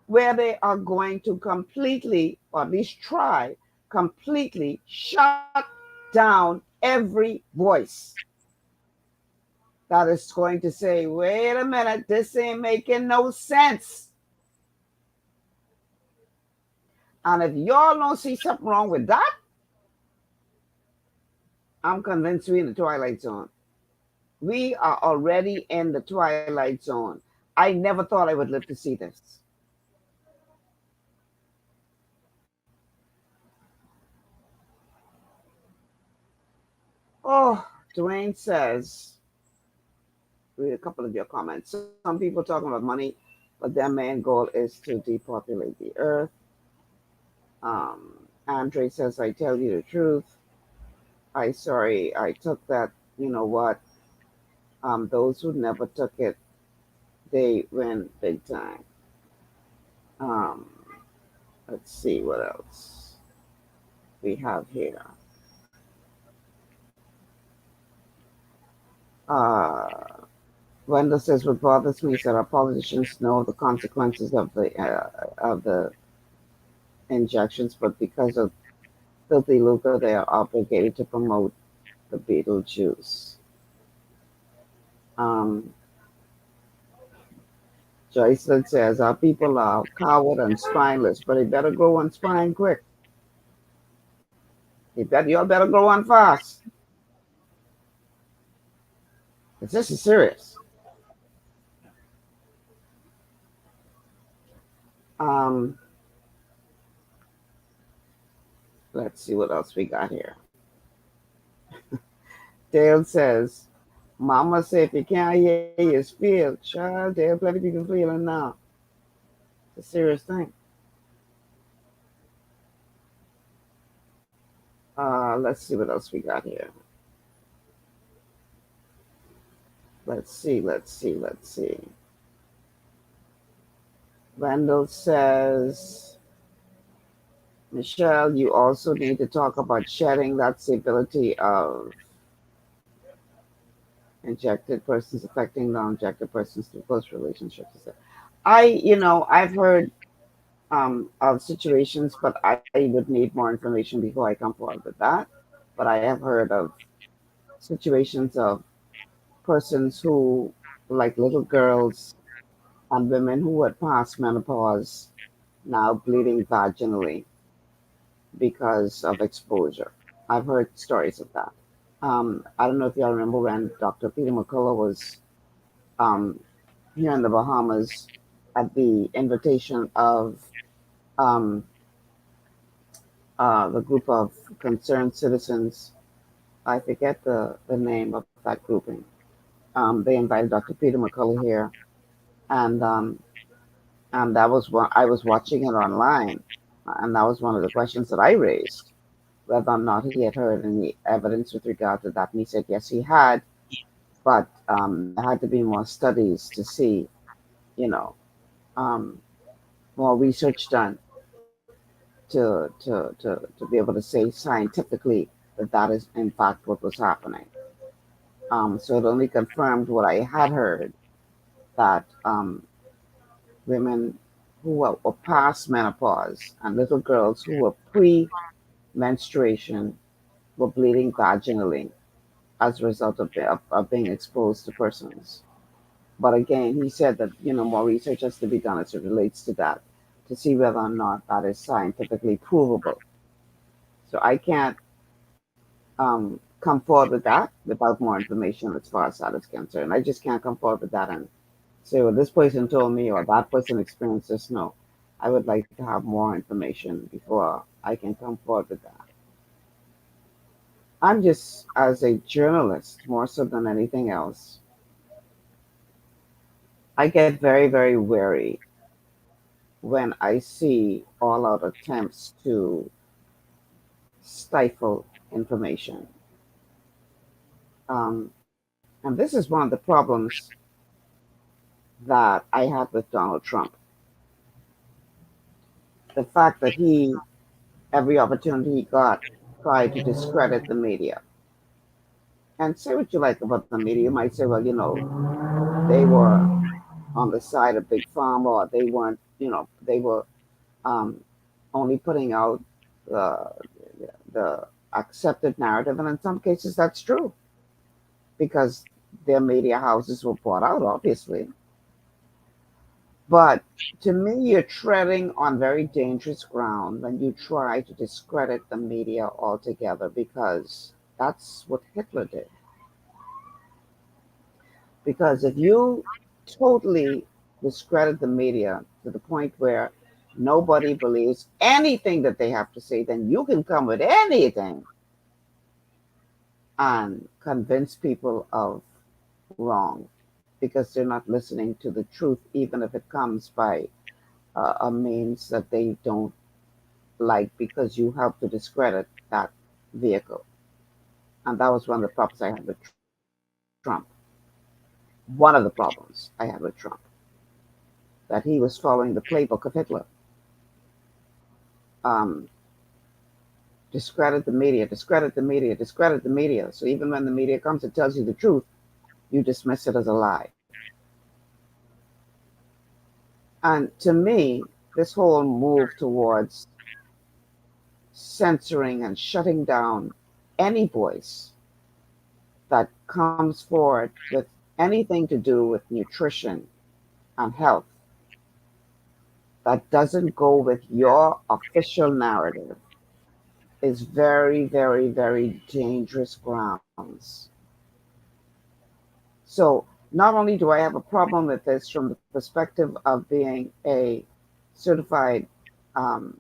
where they are going to completely, or at least try, completely shut down every voice that is going to say, wait a minute, this ain't making no sense. And if y'all don't see something wrong with that, I'm convinced we're in the twilight zone. We are already in the twilight zone. I never thought I would live to see this. Oh, Dwayne says, read a couple of your comments. Some people talking about money, but their main goal is to depopulate the earth. Andre says, I tell you the truth. I took that, you know what? Those who never took it, they win big time. Let's see what else we have here. Wendell says, what bothers me is that our politicians know the consequences of the injections, but because of filthy lucre, they are obligated to promote the beetle juice. Joycelyn says, our people are coward and spineless, but they better grow on spine quick. Y'all better grow on fast. Because this is serious. Let's see what else we got here. Dale says, Mama say if you can't hear, you feel. Child, there are plenty of people feeling now. It's a serious thing. Let's see what else we got here. Let's see. Randall says, Michelle, you also need to talk about shedding. That's the ability of injected persons affecting non-injected persons through close relationships. I've heard of situations, but I would need more information before I come forward with that. But I have heard of situations of persons who, like little girls and women who had passed menopause, now bleeding vaginally because of exposure. I've heard stories of that. I don't know if y'all remember when Dr. Peter McCullough was um, here in the Bahamas at the invitation of um, the group of concerned citizens. I forget the name of that grouping. They invited Dr. Peter McCullough here, and that was one I was watching it online, and that was one of the questions that I raised, whether or not he had heard any evidence with regard to that. And he said yes, he had, but there had to be more studies to see, you know, um, more research done to be able to say scientifically that that is in fact what was happening. So it only confirmed what I had heard, that women who were past menopause and little girls who were pre-menstruation were bleeding vaginally as a result of being exposed to persons. But again, he said that more research has to be done as it relates to that to see whether or not that is scientifically provable. So I can't come forward with that without more information as far as that is concerned. I just can't come forward with that and say, well, this person told me or that person experienced this. No, I would like to have more information before I can come forward with that. I'm just, as a journalist, more so than anything else, I get very, very wary when I see all out attempts to stifle information. And this is one of the problems that I had with Donald Trump. The fact that he, every opportunity he got, tried to discredit the media. And say what you like about the media. You might say, well, they were on the side of Big Pharma, or they weren't, they were um, only putting out the, the accepted narrative. And in some cases, that's true because their media houses were bought out, obviously. But to me, you're treading on very dangerous ground when you try to discredit the media altogether, because that's what Hitler did. Because if you totally discredit the media to the point where nobody believes anything that they have to say, then you can come with anything and convince people of wrong, because they're not listening to the truth, even if it comes by a means that they don't like, because you help to discredit that vehicle. And that was one of the problems I had with Trump. One of the problems I had with Trump, that he was following the playbook of Hitler. Um, discredit the media, discredit the media, discredit the media. So even when the media comes and tells you the truth, you dismiss it as a lie. And to me, this whole move towards censoring and shutting down any voice that comes forward with anything to do with nutrition and health that doesn't go with your official narrative is very, very, very dangerous grounds. So not only do I have a problem with this from the perspective of being a certified um,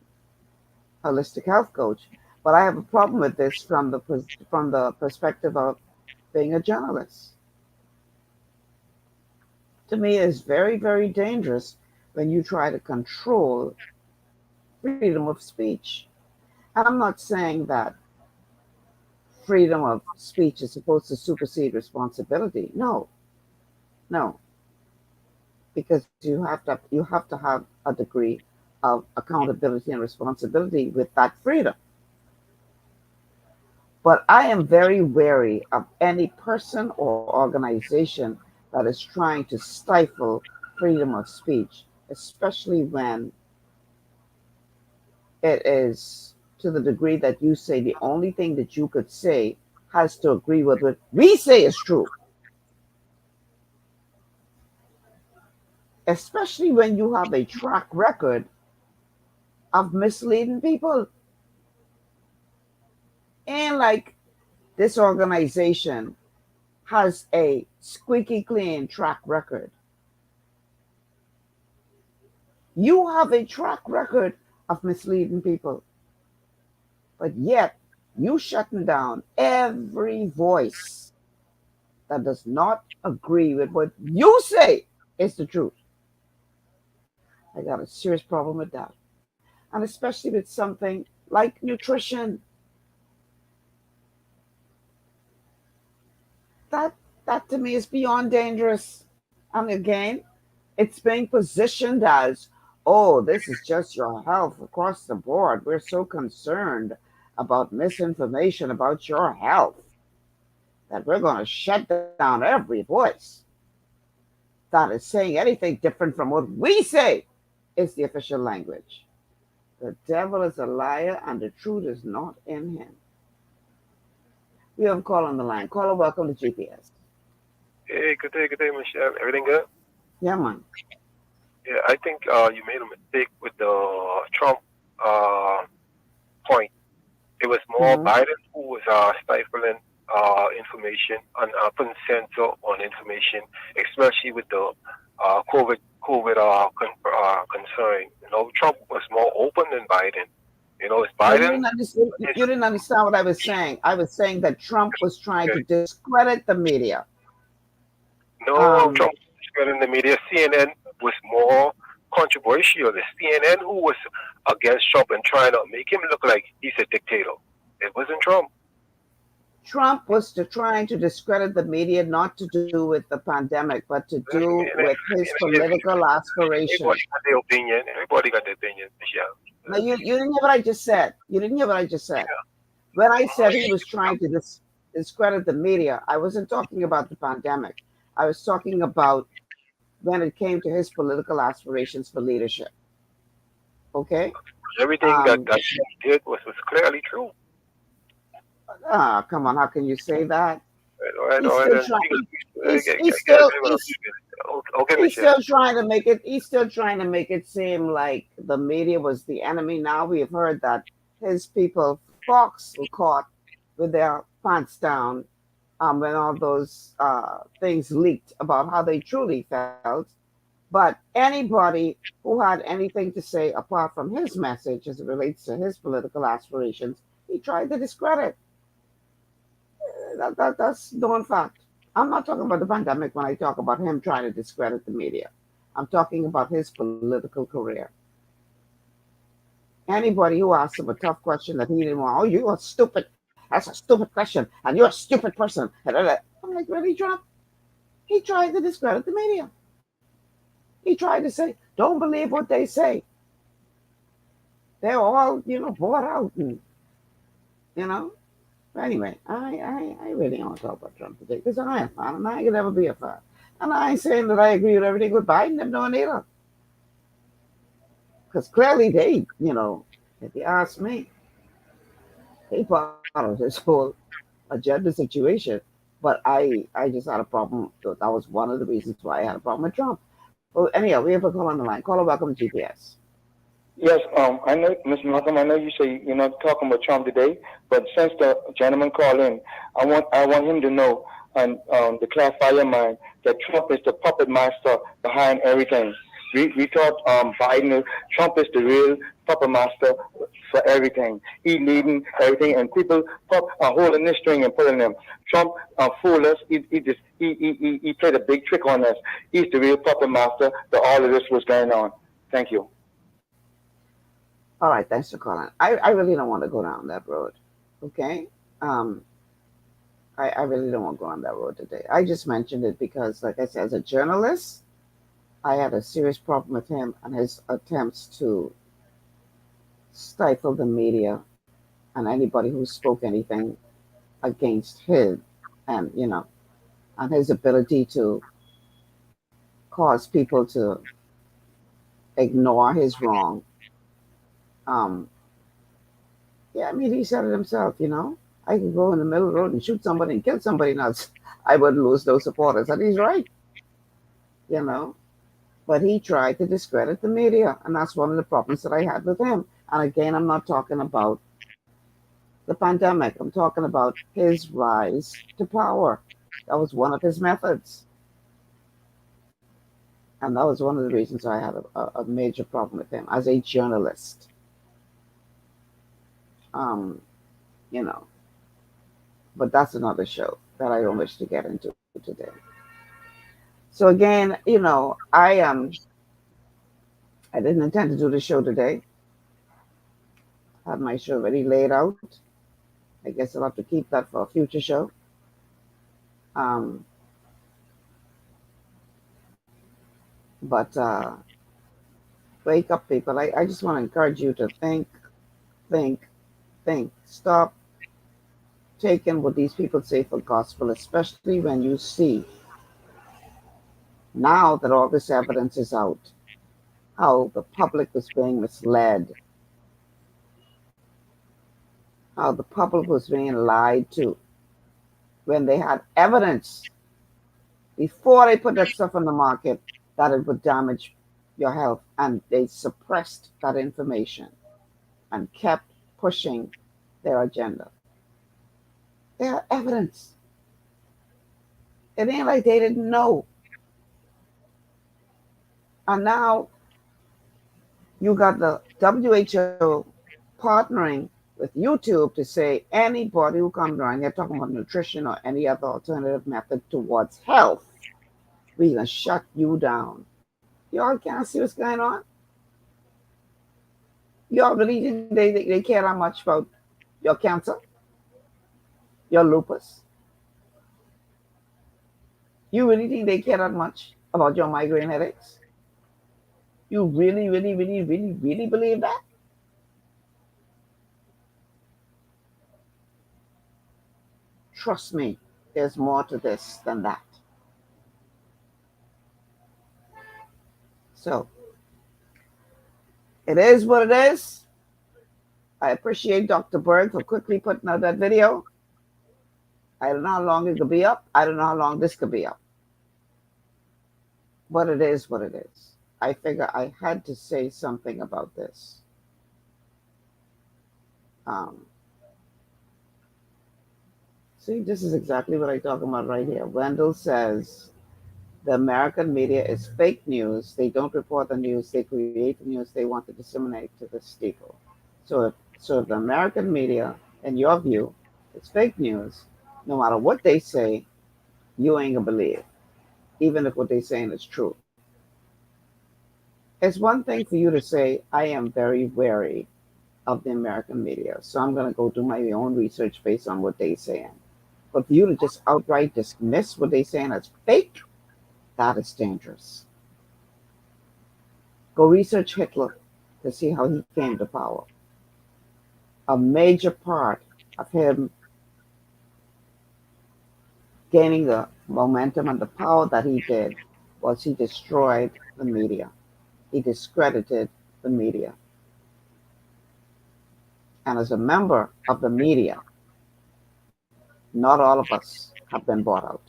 holistic health coach, But I have a problem with this from the perspective of being a journalist. To me, it's very, very dangerous when you try to control freedom of speech. And I'm not saying that freedom of speech is supposed to supersede responsibility. No, no, because you have to have a degree of accountability and responsibility with that freedom. But I am very wary of any person or organization that is trying to stifle freedom of speech, especially when it is to the degree that you say the only thing that you could say has to agree with what we say is true. Especially when you have a track record of misleading people. And like this organization has a squeaky clean track record. You have a track record of misleading people, but yet you shutting down every voice that does not agree with what you say is the truth. I got a serious problem with that. And especially with something like nutrition. That that to me is beyond dangerous. And again, it's being positioned as, oh, this is just your health across the board. We're so concerned about misinformation about your health that we're going to shut down every voice that is saying anything different from what we say is the official language. The devil is a liar and the truth is not in him. We have a call on the line. Caller, welcome to GPS. Hey, good day, Michelle. Everything good? Yeah, man. Yeah, I think you made a mistake with the Trump point. It was more Biden who was stifling information and putting censor on information, especially with the COVID concern. You know, Trump was more open than Biden. You know, it's Biden. You didn't understand what I was saying. I was saying that Trump was trying to discredit the media. No, Trump was discrediting the media. CNN was more controversial. The CNN who was against Trump and trying to make him look like he's a dictator. It wasn't Trump. Trump was trying to discredit the media, not to do with the pandemic, but to do with his political aspirations. Everybody got their opinion. Everybody got their opinion, Michelle. No, you didn't hear what I just said. You didn't hear what I just said. When I said he was trying to discredit the media, I wasn't talking about the pandemic. I was talking about when it came to his political aspirations for leadership. Okay? Everything that he did was clearly true. Come on, how can you say that? He's still trying to make it. He's still trying to make it seem like the media was the enemy. Now we have heard that his people, Fox, were caught with their pants down when all those things leaked about how they truly felt. But anybody who had anything to say apart from his message as it relates to his political aspirations, he tried to discredit. That's known fact. I'm not talking about the pandemic when I talk about him trying to discredit the media. I'm talking about his political career. Anybody who asks him a tough question that he didn't want, oh, you are stupid. That's a stupid question, and you're a stupid person. I'm like, really, Trump? He tried to discredit the media. He tried to say, don't believe what they say. They're all, bought out, and, Anyway, I really don't want to talk about Trump today because I am a fan and I can never be a fan. And I ain't saying that I agree with everything with Biden. I'm not either. Because clearly they, if you ask me, they part of this whole agenda situation. But I just had a problem. That was one of the reasons why I had a problem with Trump. Well, anyhow, we have a call on the line. Caller, welcome to GPS. Yes, I know, Mr. Malcolm. I know you say you're not talking about Trump today, but since the gentleman called in, I want him to know and to clarify your mind that Trump is the puppet master behind everything. We thought Trump is the real puppet master for everything. He leading everything, and people are holding this string and pulling them. Trump fooled us. He played a big trick on us. He's the real puppet master that all of this was going on. Thank you. All right, thanks for calling. I really don't want to go down that road. Okay? Um, I really don't want to go on that road today. I just mentioned it because, like I said, as a journalist, I had a serious problem with him and his attempts to stifle the media and anybody who spoke anything against him, and and his ability to cause people to ignore his wrong. Um, yeah, I mean, he said it himself. I could go in the middle of the road and shoot somebody and kill somebody, and I wouldn't lose those supporters. And he's right, you know. But he tried to discredit the media, and that's one of the problems that I had with him. And again, I'm not talking about the pandemic. I'm talking about his rise to power. That was one of his methods. And that was one of the reasons I had a major problem with him as a journalist. Um, you know, but that's another show that I don't wish to get into today. So again, I didn't intend to do the show today. I had my show already laid out. I guess I'll have to keep that for a future show. But wake up, people. I just want to encourage you to think. Stop taking what these people say for gospel, especially when you see now that all this evidence is out, how the public was being misled, how the public was being lied to when they had evidence before they put that stuff on the market that it would damage your health, and they suppressed that information and kept pushing their agenda. They had evidence. It ain't like they didn't know. And now you got the WHO partnering with YouTube to say anybody who comes around here talking about nutrition or any other alternative method towards health, we're going to shut you down. Y'all can't see what's going on? Y'all really think they care that much about your cancer, your lupus? You really think they care that much about your migraine headaches? You really, really, really, really, really believe that? Trust me, there's more to this than that. So, it is what it is. I appreciate Dr. Berg for quickly putting out that video. I don't know how long it could be up. I don't know how long this could be up. But it is what it is. I figure I had to say something about this. See, this is exactly what I talk about right here. Wendell says the American media is fake news. They don't report the news. They create the news they want to disseminate to the people. So if the American media, in your view, is fake news, no matter what they say, you ain't gonna believe, even if what they're saying is true. It's one thing for you to say, I am very wary of the American media, so I'm gonna go do my own research based on what they're saying. But for you to just outright dismiss what they're saying as fake, that is dangerous. Go research Hitler to see how he came to power. A major part of him gaining the momentum and the power that he did was he destroyed the media. He discredited the media. And as a member of the media, not all of us have been bought out.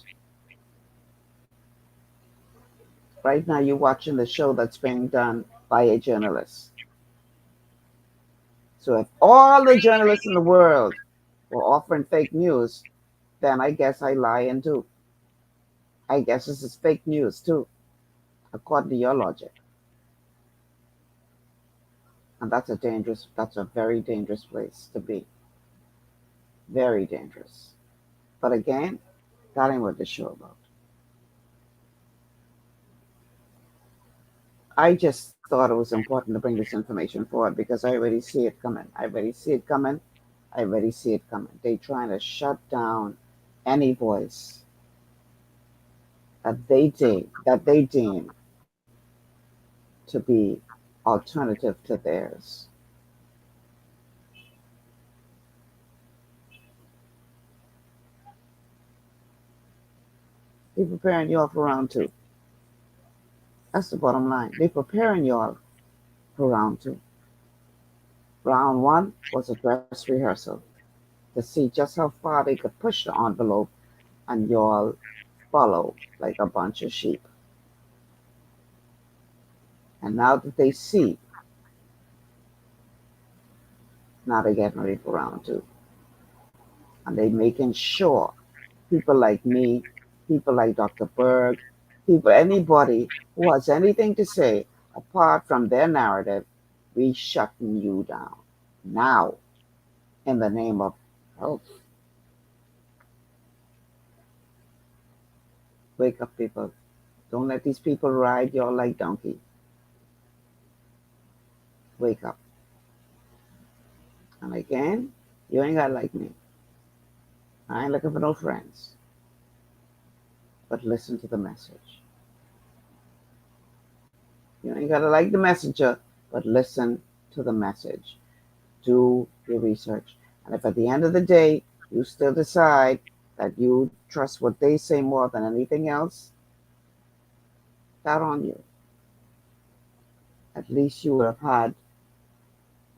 Right now, you're watching the show that's being done by a journalist. So if all the journalists in the world were offering fake news, then I guess I lie in too. I guess this is fake news too, according to your logic. And that's a very dangerous place to be. Very dangerous. But again, that ain't what the show about. I just thought it was important to bring this information forward because I already see it coming. I already see it coming. I already see it coming. They trying to shut down any voice that they deem to be alternative to theirs. They're preparing y'all for round two. That's the bottom line. They're preparing y'all for round two. Round one was a dress rehearsal to see just how far they could push the envelope and y'all follow like a bunch of sheep. And now that they see, now they're getting ready for round two. And they making sure people like me, people like Dr. Berg, anybody who has anything to say apart from their narrative, we shutting you down now in the name of health. Wake up, people. Don't let these people ride y'all like donkey. Wake up. And again, you ain't gotta like me. I ain't looking for no friends. But listen to the message. You ain't gotta like the messenger, but listen to the message. Do your research. And if at the end of the day you still decide that you trust what they say more than anything else, that on you. At least you would have had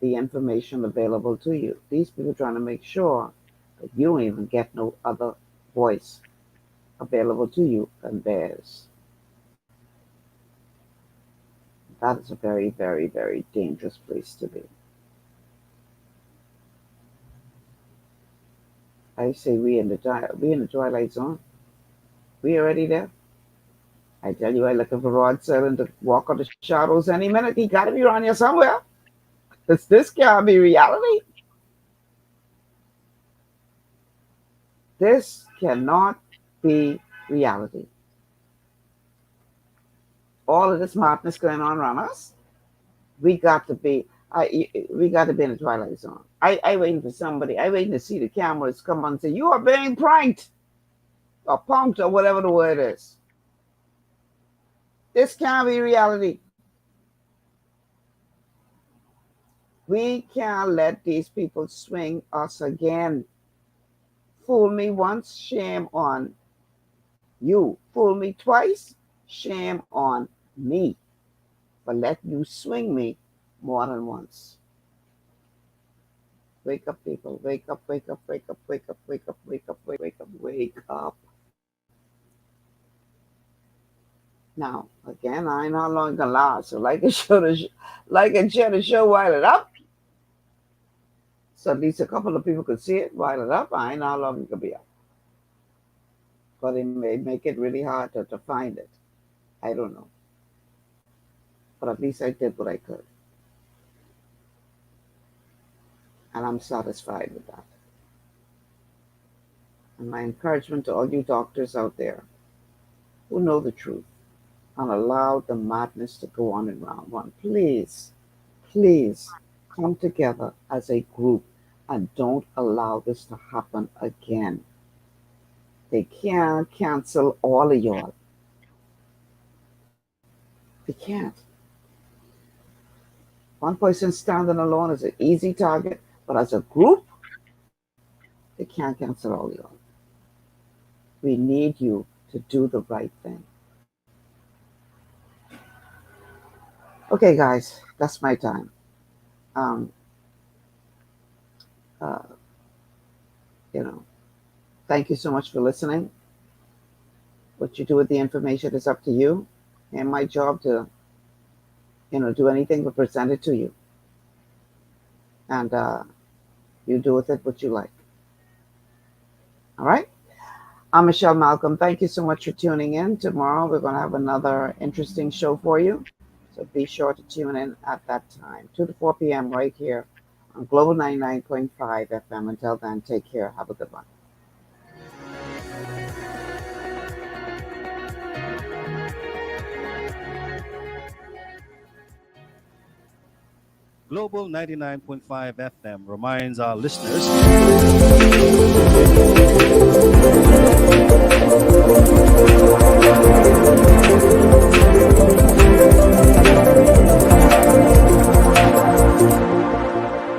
the information available to you. These people are trying to make sure that you don't even get no other voice available to you than theirs. That is a very, very, very dangerous place to be. I say we in the twilight zone. We already there. I tell you, I looking for Rod Serling to walk on the shadows any minute. He got to be around here somewhere. This can't be reality. This cannot be reality. All of this madness going on around us, we got to be in the twilight zone. I waiting for somebody. I waiting to see the cameras come on and say, you are being pranked or punked or whatever the word is. This can't be reality. We can't let these people swing us again. Fool me once, shame on you. Fool me twice, shame on me. But let you swing me more than once. Wake up, people. Wake up, wake up, wake up, wake up, wake up, wake up, wake up, wake up. Now, again, I ain't how long gonna last. So like it share the show while it up. So at least a couple of people could see it while it up. I ain't know how long it could be up. But it may make it really hard to find it. I don't know. But at least I did what I could. And I'm satisfied with that. And my encouragement to all you doctors out there who know the truth and allow the madness to go on in round one, please, please come together as a group and don't allow this to happen again. They can't cancel all of y'all. They can't. One person standing alone is an easy target, but as a group, they can't cancel all of y'all. We need you to do the right thing. Okay, guys, that's my time. Thank you so much for listening. What you do with the information is up to you. And my job to, do anything but present it to you. And you do with it what you like. All right? I'm Michelle Malcolm. Thank you so much for tuning in. Tomorrow we're going to have another interesting show for you. So be sure to tune in at that time, 2 to 4 p.m. right here on Global 99.5 FM. Until then, take care. Have a good one. Global 99.5 FM reminds our listeners